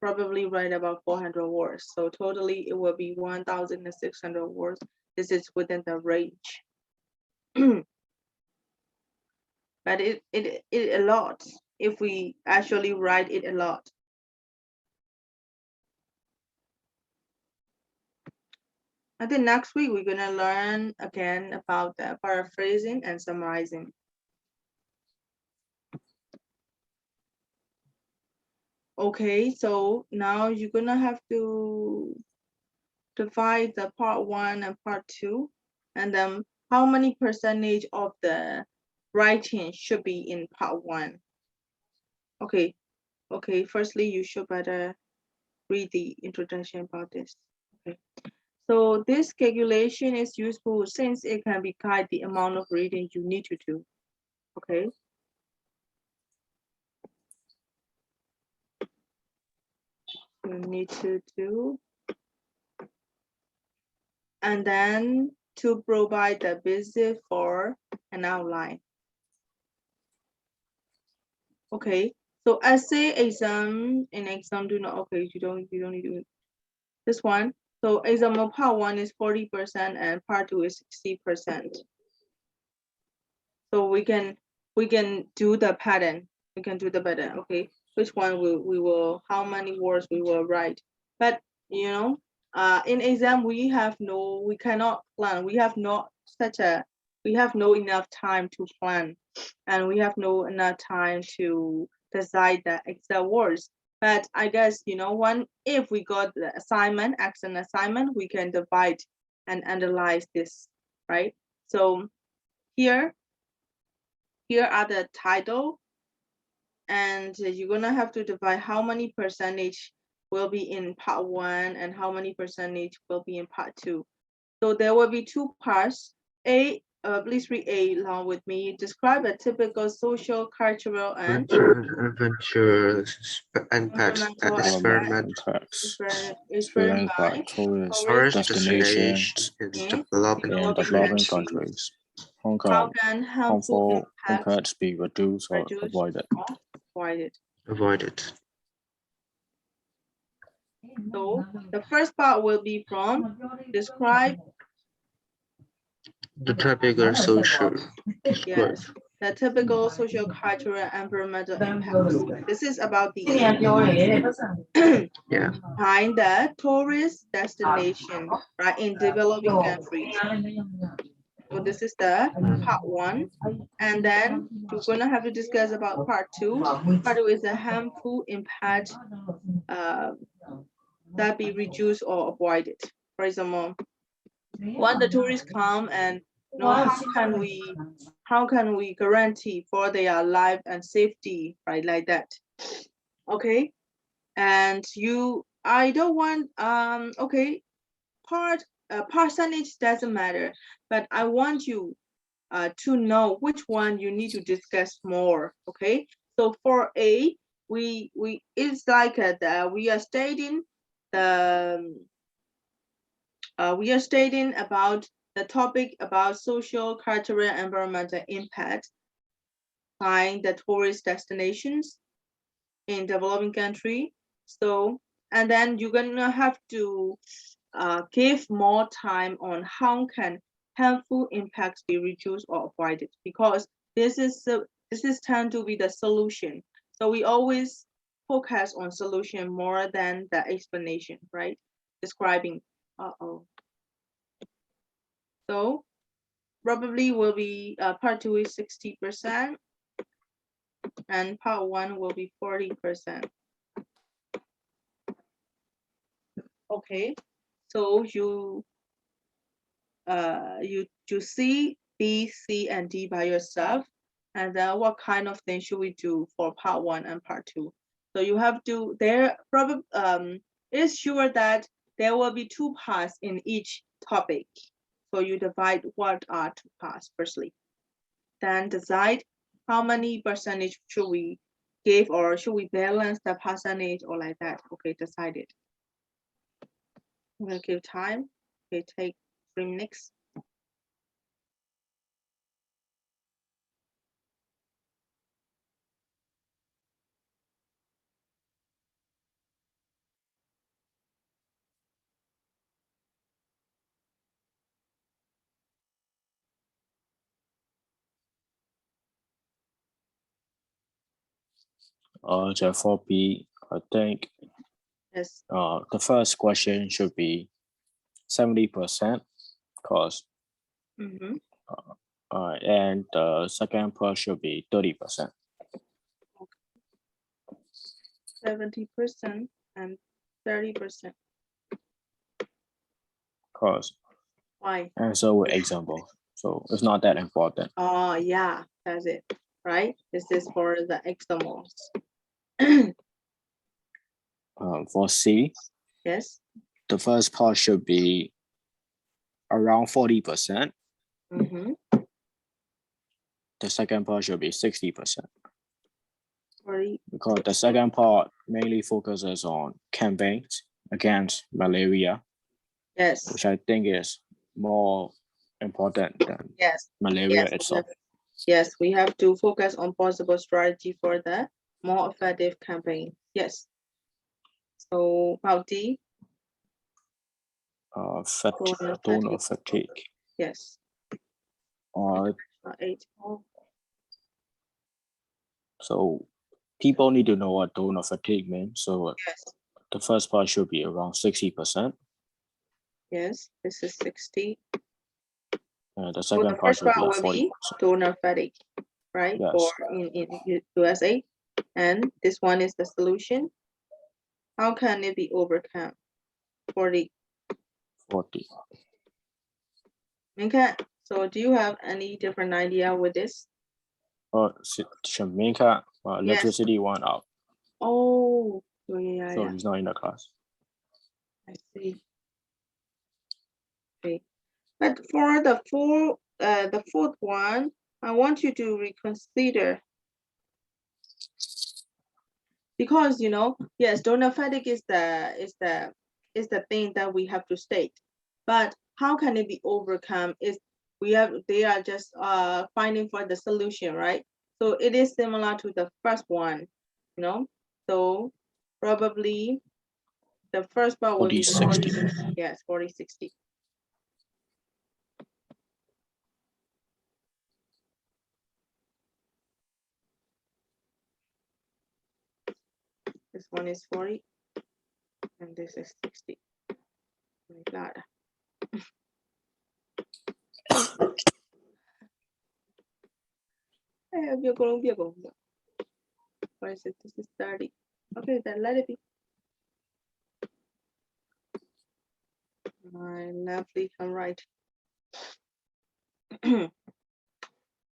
probably write about 400 words. So totally it will be 1,600 words. This is within the range. But it a lot if we actually write it a lot. I think next week we're gonna learn again about the paraphrasing and summarizing. Okay, so now you're gonna have to divide the part 1 and part 2, and then how many percentage of the writing should be in part 1. Okay, firstly you should better read the introduction about this. Okay, so this calculation is useful since it can be guide the amount of reading you need to do. Okay, you need to do, and then to provide the basis for an outline. Okay, so essay exam in exam do not, okay, you don't need to this one. So example part 1 is 40% and part 2 is 60%. So we can do the pattern. We can do the pattern. Okay, which one we will how many words we will write. But you know, in exam we cannot plan. We have no enough time to plan, and we have no enough time to decide the exact words. But I guess, you know, if we got the assignment, action assignment, we can divide and analyze this, right? So here are the title, and you're gonna have to divide how many percentage will be in part 1 and how many percentage will be in part 2. So there will be 2 parts. Please read A along with me. Describe a typical social, cultural, and adventures and experiment experiment by tourist destinations in developing in developing countries. How can harmful impacts be reduced or avoided? avoided. So the first part will be from describe the typical social. Yes, the typical social, cultural, and environmental impacts. This is about the Yeah. behind the tourist destination, right, in developing countries. So this is the part 1, and then you're gonna have to discuss about part 2. Part 2 is the harmful impact that be reduced or avoided. For example, when the tourists come, and you know, how can we guarantee for their life and safety, right, like that. Okay, and I don't want okay, percentage doesn't matter, but I want you to know which one you need to discuss more. Okay, so for A, it's like we are stating about the topic about social, cultural, and environmental impact by the tourist destinations in developing country. So, and then you're gonna have to give more time on how can harmful impacts be reduced or avoided, because this is tend to be the solution. So we always focus on solution more than the explanation, right? Describing. So probably will be part 2 is 60% and part 1 will be 40%. Okay, so you see B, C, and D by yourself, and then what kind of thing should we do for part 1 and part 2? So you have to it's sure that there will be 2 parts in each topic. So you divide what are 2 parts firstly, then decide how many percentage should we give, or should we balance the percentage or like that. Okay, decide it. We'll give time. Okay, take 3 minutes. So for B, I think Yes. the first question should be 70%, cause and the second part should be 30%. 70% and 30%. Cause Why? answer with example, so it's not that important. Oh yeah, that's it, right? This is for the examples. For C, Yes. the first part should be around 40%. The second part should be 60%. 40. Because the second part mainly focuses on campaigns against malaria. Yes. Which I think is more important than malaria itself. Yes, we have to focus on possible strategy for the more effective campaign. Yes. So about D. Donor fatigue. Yes. 8. So people need to know what donor fatigue means. So the first part should be around 60%. Yes, this is 60. The second part should be 40%. Donor fatigue, right? Yes. For in USA, and this one is the solution. How can it be overcome? 40. 40. Okay. So do you have any different idea with this? Shaminka, electricity went out. Oh, yeah. So he's not in the class. I see. Okay. But for the fourth one, I want you to reconsider, because yes, donor fatigue is the thing that we have to state, but how can it be overcome? They are just finding for the solution, right? So it is similar to the first one, so probably the first part will be 40, 60. Yes, 40, 60. This one is 40 and this is 60. Muy clara. What is it? This is 30. Okay, then let it be. My lovely can write.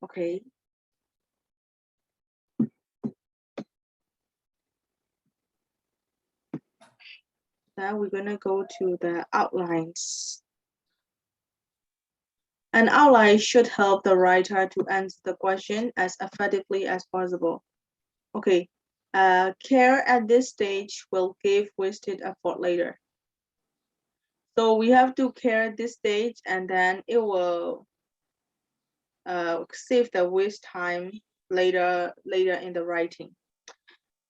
Okay. Now we're gonna go to the outlines. An outline should help the writer to answer the question as effectively as possible. Okay, Care at this stage will give wasted effort later. So we have to care at this stage, and then it will save the waste time later in the writing.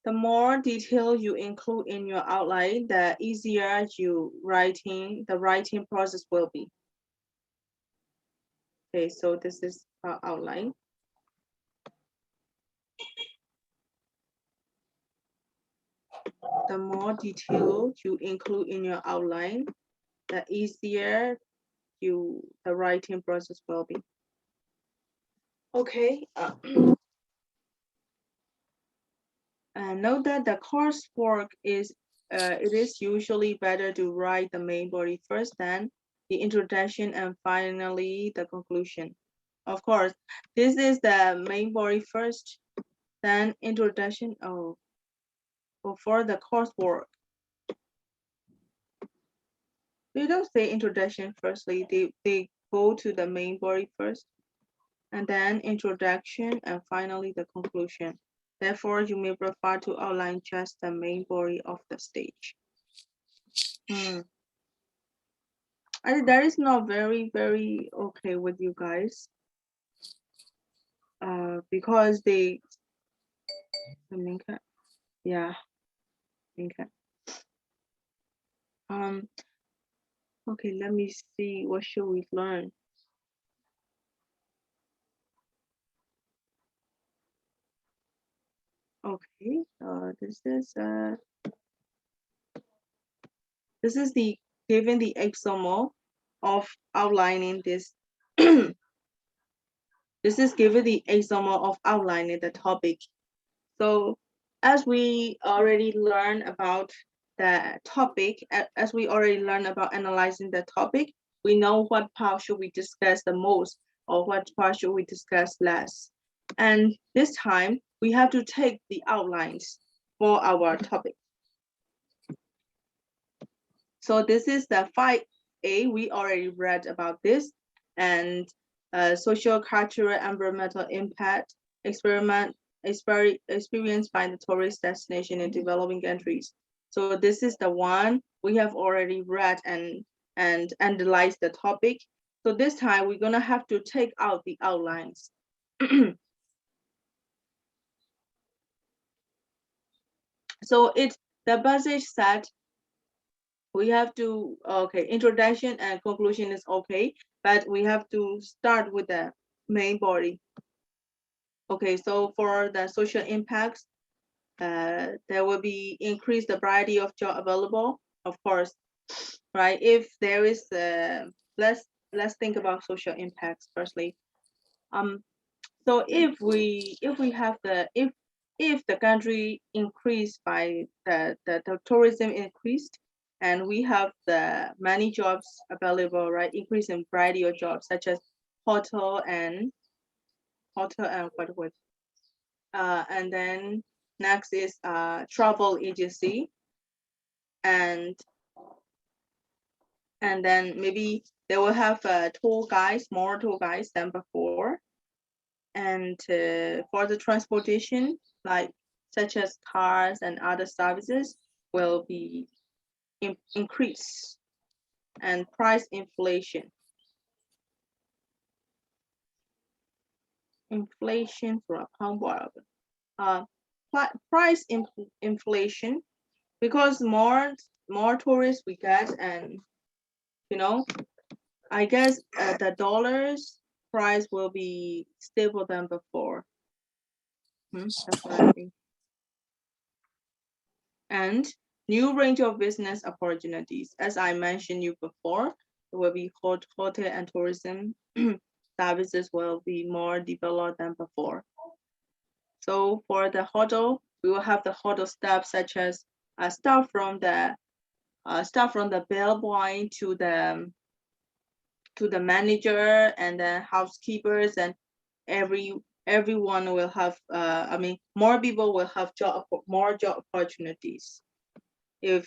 The more detail you include in your outline, the easier the writing process will be. Okay, so this is our outline. The more detail you include in your outline, the easier the writing process will be. Okay. Note that the coursework is it is usually better to write the main body first, then the introduction, and finally the conclusion. Of course, this is the main body first, then introduction. For the coursework, they don't say introduction firstly. They go to the main body first, and then introduction, and finally the conclusion. Therefore, you may prefer to outline just the main body of the stage. That is not very okay with you guys. Because they, yeah, okay. Okay, let me see. What should we learn? Okay, this is the given the example of outlining this. This is given the example of outlining the topic. So as we already learned about the topic, as we already learned about analyzing the topic, we know what part should we discuss the most or what part should we discuss less. And this time we have to take the outlines for our topic. So this is the 5A. We already read about this, and social, cultural, environmental impact experienced by the tourist destination in developing countries. So this is the one we have already read and analyzed the topic. So this time we're gonna have to take out the outlines. So the passage said we have to, okay, introduction and conclusion is okay, but we have to start with the main body. Okay, so for the social impacts, there will be increased the variety of job available, of course, right? If there is, let's think about social impacts firstly. So if the country increased by the tourism increased, and we have the many jobs available, right? Increase in variety of jobs such as hotel and what was, and then next is travel agency, and then maybe they will have tour guides, more tour guides than before. And for the transportation, like such as cars and other services, will be increased, and price inflation. Inflation for a pound. Price inflation, because more tourists we get, and I guess the dollar's price will be stable than before. That's what I think. And new range of business opportunities. As I mentioned you before, there will be hotel and tourism services will be more developed than before. So for the hotel, we will have the hotel staff such as staff from the bellboy to the manager, and then housekeepers, and everyone will have, more people will have more job opportunities if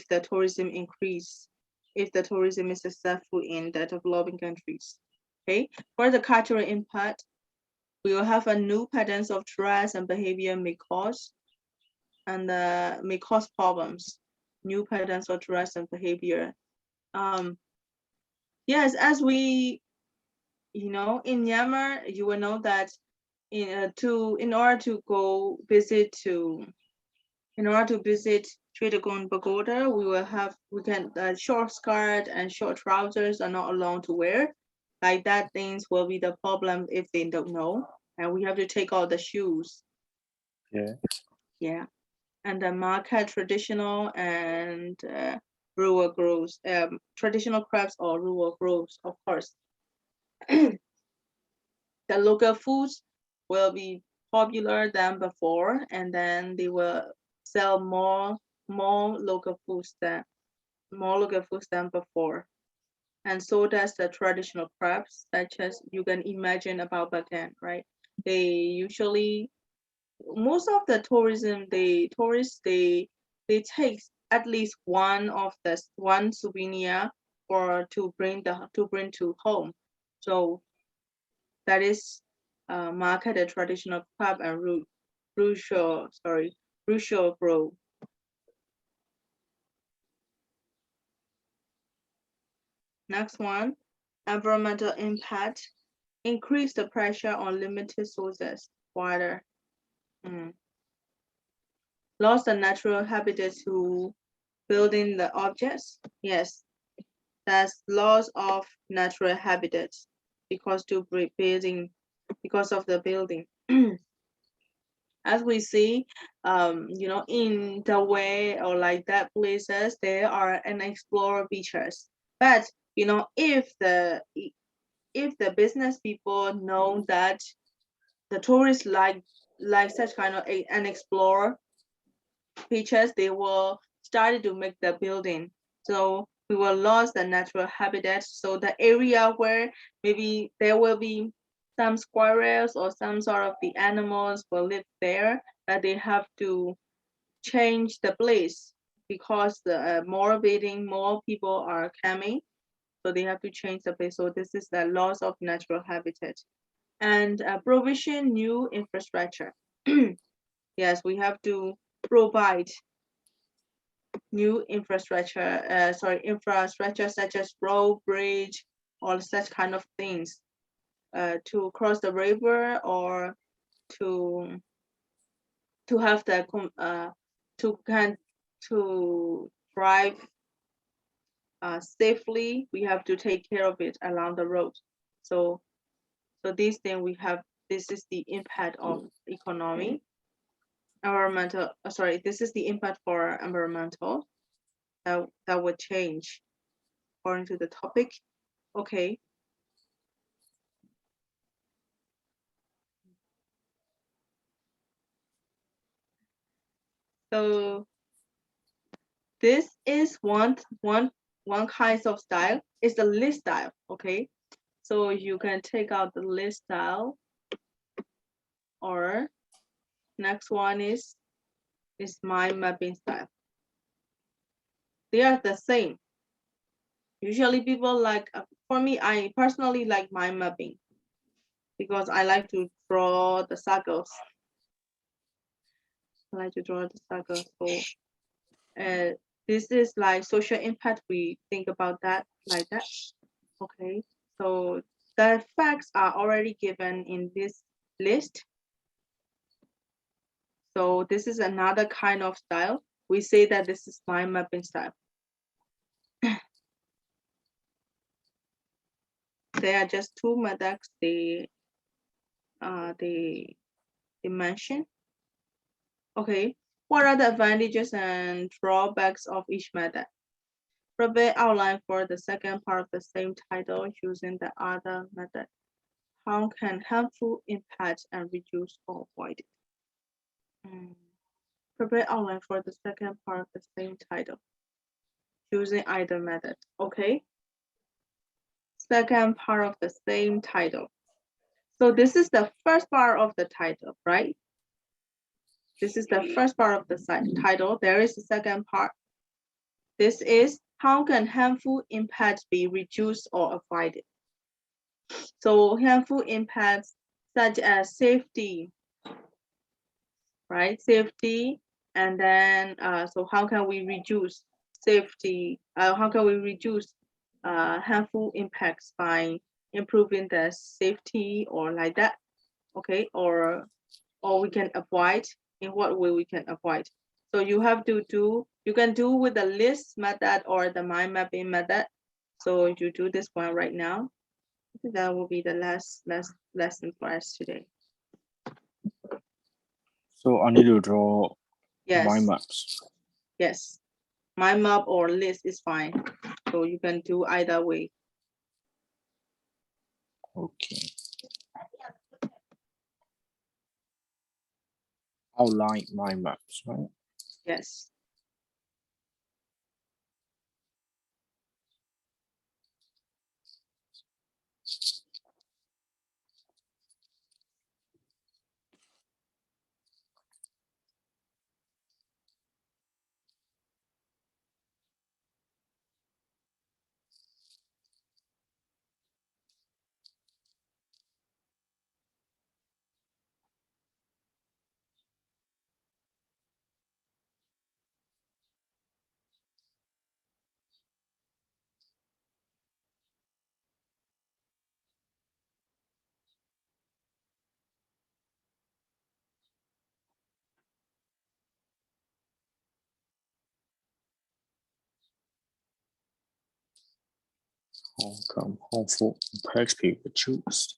the tourism increase, if the tourism is successful in the developing countries. Okay, for the cultural impact, we will have a new patterns of dress and behavior may cause and may cause problems, new patterns or tourism behavior. Yes, as we, in Myanmar, you will know that in order to visit Chittagong Pagoda, short skirt and short trousers are not allowed to wear. Like that things will be the problem if they don't know, and we have to take out the shoes. Yeah. Yeah, and the market traditional and rural groves, traditional crafts or rural groves, of course. The local foods will be popular than before, and then they will sell more local foods than before. And so does the traditional crafts, such as you can imagine about back then, right? They usually, most of the tourists they take at least one souvenir or to bring to home. So that is marketed traditional craft and crucial grow. Next one, environmental impact. Increase the pressure on limited sources, water. Lost the natural habitat to building the objects. Yes, that's loss of natural habitats because of the building. As we see, in the way or like that places, there are unexplored beaches. But if the business people know that the tourists like such kind of unexplored beaches, they will start to make the building. So we will lose the natural habitat. So the area where maybe there will be some squirrels or some sort of the animals will live there, that they have to change the place because the more people are coming. So they have to change the place. So this is the loss of natural habitat. And provision new infrastructure. Yes, we have to provide new infrastructure such as road, bridge, or such kind of things to cross the river or to have the to drive safely. We have to take care of it along the road. So this thing this is the impact of economy. This is the impact for environmental that would change according to the topic. Okay. So this is one kind of style. It's the list style. Okay. So you can take out the list style, or next one is mind mapping style. They are the same. Usually people like, for me, I personally like mind mapping because I like to draw the circles. So this is like social impact. We think about that like that. Okay. So the facts are already given in this list. So this is another kind of style. We say that this is mind mapping style. There are just two methods they mention. Okay, what are the advantages and drawbacks of each method? Prepare outline for the second part of the same title using the other method. How can harmful impact and reduce or avoid it? Prepare outline for the second part of the same title using either method. Okay. Second part of the same title. So this is the first part of the title, right? This is the first part of the title. There is a second part. This is how can harmful impacts be reduced or avoided? So harmful impacts such as safety, right? Safety, And then, so how can we reduce safety? How can we reduce harmful impacts by improving the safety or like that? Okay, or we can avoid, in what way we can avoid. So you have to do, you can do with the list method or the mind mapping method. So you do this one right now. I think that will be the last lesson for us today. So I need to draw Yes. mind maps. Yes. Mind map or list is fine. So you can do either way. Okay. Outline mind maps, right? Yes. How come harmful impacts people choose?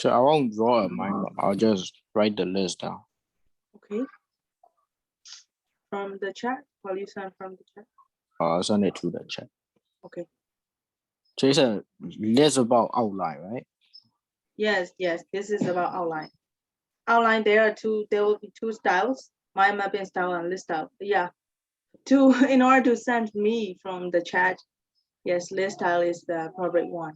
So I won't draw a mind map. I'll just write the list down. Okay. From the chat, will you send from the chat? I'll send it to the chat. Okay. So it's a list about outline, right? Yes, this is about outline. Outline, there will be two styles, mind mapping style and list style. Yeah. In order to send me from the chat, yes, list style is the appropriate one.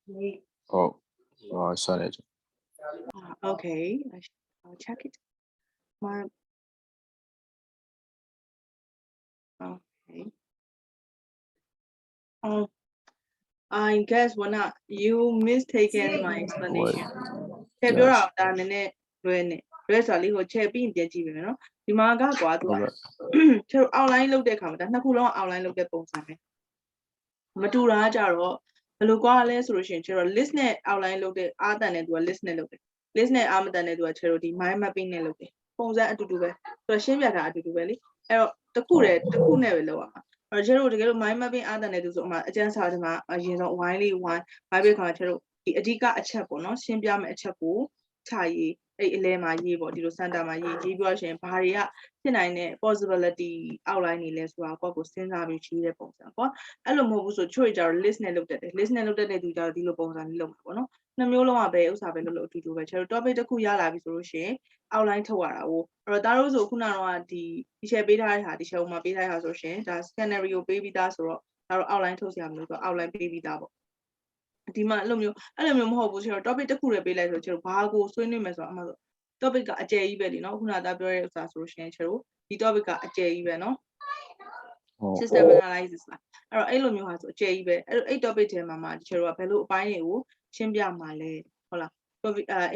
Wait. Oh, I saw it. Okay, I'll check it. Okay. I guess when you mistaken my explanation. ထည့်ပြောတာဒါနည်းနည်းလွဲနေလွဲဆိုတာလေးကိုချဲပြီးပြန်ကြည့်ပြီနော်ဒီမှာကကွာသူကကျတော့ outline လုပ်တဲ့အခါမှာဒါနှစ်ခုလုံး outline လုပ်တဲ့ပုံစံပဲမတူတာကြတော့ဘယ်လိုကွာလဲဆိုလို့ရှိရင်ကျတော့ list နဲ့ outline လုပ်တဲ့အားတန်တဲ့သူက list နဲ့လုပ်တယ် list နဲ့အားမတန်တဲ့သူကကျတော့ဒီ mind mapping နဲ့လုပ်တယ်ပုံစံအတူတူပဲဆိုတော့ရှင်းပြတာအတူတူပဲလေအဲ့တော့တစ်ခုနဲ့ပဲလုပ်ရမှာအဲ့တော့ကျတော့တကယ်လို့ mind mapping အားတန်တဲ့သူဆိုအမှအကျန်းစာဒီမှာအရင်ဆုံး wine လေး wine ဘာဖြစ်ခါကျတော့ဒီအဓိကအချက်ပေါ့နော်ရှင်းပြမယ့်အချက်ကိုခြာရေး အဲ့အလဲမှာရေးပေါ့ဒီလို center မှာရေးပြီးတော့ရှင်ဘာတွေကဖြစ်နိုင်တဲ့ possibility outline နေလဲဆိုတာကိုကိုစဉ်းစားပြီးရေးတဲ့ပုံစံပေါ့အဲ့လိုမဟုတ်ဘူးဆိုချို့ကြတော့ list နဲ့လုပ်တတ်တယ် list နဲ့လုပ်တတ်တဲ့သူကြတော့ဒီလိုပုံစံလေးလုပ်မှာပေါ့နော်နှစ်မျိုးလုံးကပဲဥစ္စာပဲလုပ်လို့အတူတူပဲကျွန်တော် topic တစ်ခုရလာပြီဆိုလို့ရှင် outline ထုတ်ရတာကိုအဲ့တော့ဒါတို့ဆိုခုနကတော့ဒီ share ပေးထားတဲ့ဟာဒီ share မှာပေးထားတာဆိုရှင်ဒါ scenario ပေးပြီးသားဆိုတော့ဒါတို့ outline ထုတ်စရာမလိုဆို outline ပေးပြီးသားပေါ့ဒီမှာအဲ့လိုမျိုးမဟုတ်ဘူးကျွန်တော် topic တစ်ခုလည်းပေးလိုက်ဆိုကျွန်တော်ဘာကိုဆွေးနွေးမယ်ဆိုတော့အမှဆို topic ကအကျယ်ကြီးပဲလीနော်ခုနကပြောတဲ့ဥစ္စာဆိုလို့ရှိရင်ကျွန်တော်ဒီ topic ကအကျယ်ကြီးပဲနော် system analysis လားအဲ့တော့အဲ့လိုမျိုးဟာဆိုအကျယ်ကြီးပဲအဲ့ topic ထဲမှာကျွန်တော်ကဘယ်လိုအပိုင်းတွေကိုရှင်းပြမှာလဲဟုတ်လား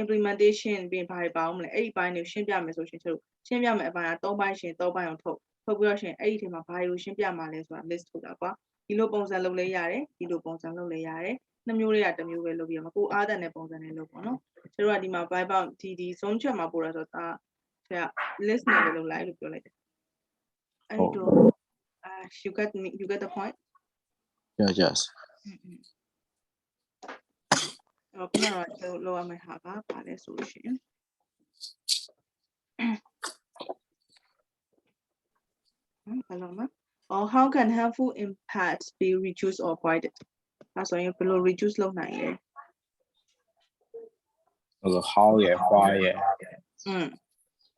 implementation ပြီးဘာတွေပါအောင်မလဲအဲ့ဒီပိုင်းတွေကိုရှင်းပြမယ်ဆိုရှင်ကျွန်တော်ရှင်းပြမယ်အပိုင်းက3ပိုင်းရှင်3ပိုင်းအောင်ထုတ်ပြီးတော့ရှင်အဲ့ဒီထဲမှာဘာတွေကိုရှင်းပြမှာလဲဆိုတာ list ထုတ်တာကွာဒီလိုပုံစံလုပ်လဲရတယ်ဒီလိုပုံစံလုပ်လဲရတယ်နှစ်မျိုးတွေကတစ်မျိုးပဲလုပ်ပြီးတော့ကိုအားတန်တဲ့ပုံစံနဲ့လုပ်ပေါ့နော်ကျွန်တော်ကဒီမှာ vibe ဒီ zone chat မှာပို့တာဆိုတာဆရာ list နဲ့ပဲလုပ်လိုက်လို့ပြောလိုက်တယ်အဲ့တော့you get the point yes ခုနကတော့လောရမယ့်ဟာကပါလဲဆိုလို့ရှိရင်ဘာလို့မ or how can harmful impacts be reduced or avoided ဒါဆိုရင်ဘယ်လို reduce လုပ်နိုင်လဲ how ရဲ့ why ရဲ့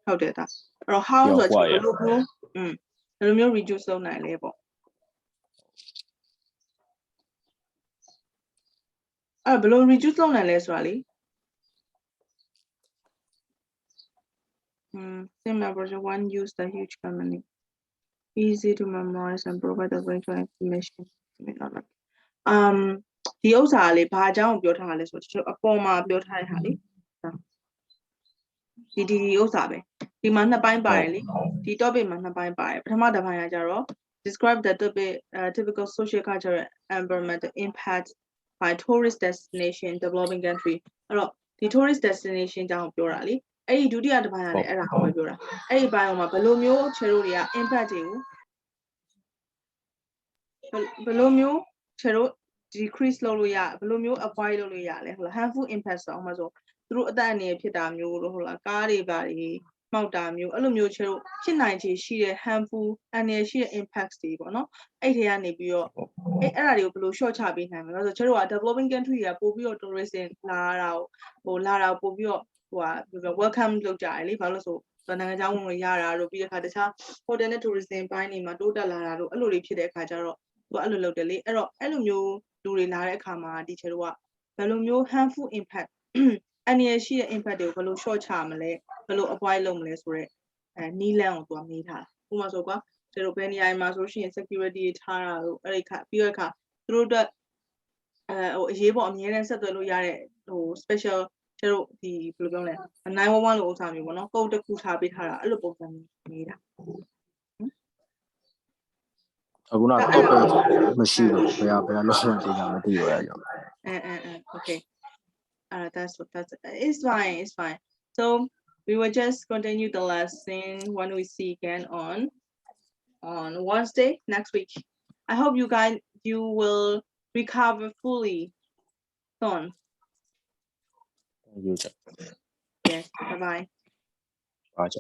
ဟုတ်တယ်ဒါအဲ့တော့ how ဆိုတော့ဘယ်လိုမျိုး reduce လုပ်နိုင်လဲပေါ့အဲ့ဘယ်လို reduce လုပ်နိုင်လဲဆိုတာလေsame project one use the huge company easy to memorize and provide the range of information ဒီဥစ္စာလေးဘာအကြောင်းကိုပြောထားတာလဲဆိုတော့အပေါ်မှာပြောထားတဲ့ဟာလေဒီဥစ္စာပဲဒီမှာနှစ်ပိုင်းပါတယ်လေဒီ topic မှာနှစ်ပိုင်းပါတယ်ပထမတစ်ပိုင်းကကြတော့ describe the topic typical social cultural environmental impact by tourist destination developing country အဲ့တော့ဒီ tourist destination ကြောင့်ပြောတာလေအဲ့ဒီဒုတိယတစ်ပိုင်းကလည်းအဲ့ဒါကိုပဲပြောတာအဲ့ဒီဘိုင်းမှာဘယ်လိုမျိုးခြေတို့တွေက impact တွေကိုဘယ်လိုမျိုးခြေတို့ decrease လုပ်လို့ရဘယ်လိုမျိုး avoid လုပ်လို့ရလဲဟုတ်လား harmful impact ဆိုအောင်မှာဆိုသူတို့အသက်အန္တရာယ်ဖြစ်တာမျိုးလို့ဟုတ်လားကားတွေပါတွေမှောက်တာမျိုးအဲ့လိုမျိုးခြေတို့ဖြစ်နိုင်ခြေရှိတဲ့ harmful အန္တရာယ်ရှိတဲ့ impacts တွေပေါ့နော်အဲ့ထဲကနေပြီးတော့အဲ့ဒါတွေကိုဘယ်လို short ချပေးနိုင်မလဲဆိုတော့ခြေတို့က developing country တွေကပို့ပြီးတော့ tourism လာတာကိုပို့ပြီးတော့welcome လုပ်ကြတယ်လေဘာလို့ဆိုနိုင်ငံခြားဝင်ငွေရတာတို့ပြီးတဲ့အခါတခြား hotel နဲ့ tourism ဘိုင်းတွေမှာတိုးတက်လာတာတို့အဲ့လိုတွေဖြစ်တဲ့အခါကျတော့သူအဲ့လိုလုပ်တယ်လေအဲ့တော့အဲ့လိုမျိုးလူတွေလာတဲ့အခါမှာဒီခြေတို့ကဘယ်လိုမျိုး harmful impact အန္တရာယ်ရှိတဲ့ impact တွေကိုဘယ်လို short ချမလဲဘယ်လို avoid လုပ်မလဲဆိုတော့နီးလန်းကိုသူကမေးထားတာဥပမာဆိုကွာခြေတို့ဘယ်နေရာမှာဆိုရှင် security ထားတာတို့အဲ့ဒီခါပြီးတဲ့အခါသူတို့အတွက်အရေးပေါ်အမြဲတမ်းဆက်သွယ်လို့ရတဲ့special ခြေတို့ဒီဘယ်လိုပြောလဲ911လို့ဥစ္စာမျိုးပေါ့နော်ကုတ်တစ်ခုထားပေးထားတာအဲ့လိုပုံစံမျိုးနေတာအခုနကတော့မရှိလို့ဘယ်လောက်မှတင်တာမသိရကြောင်းokay that's it's fine so we will just continue the lesson when we see again on Wednesday next week I hope you will recover fully soon thank you yes bye bye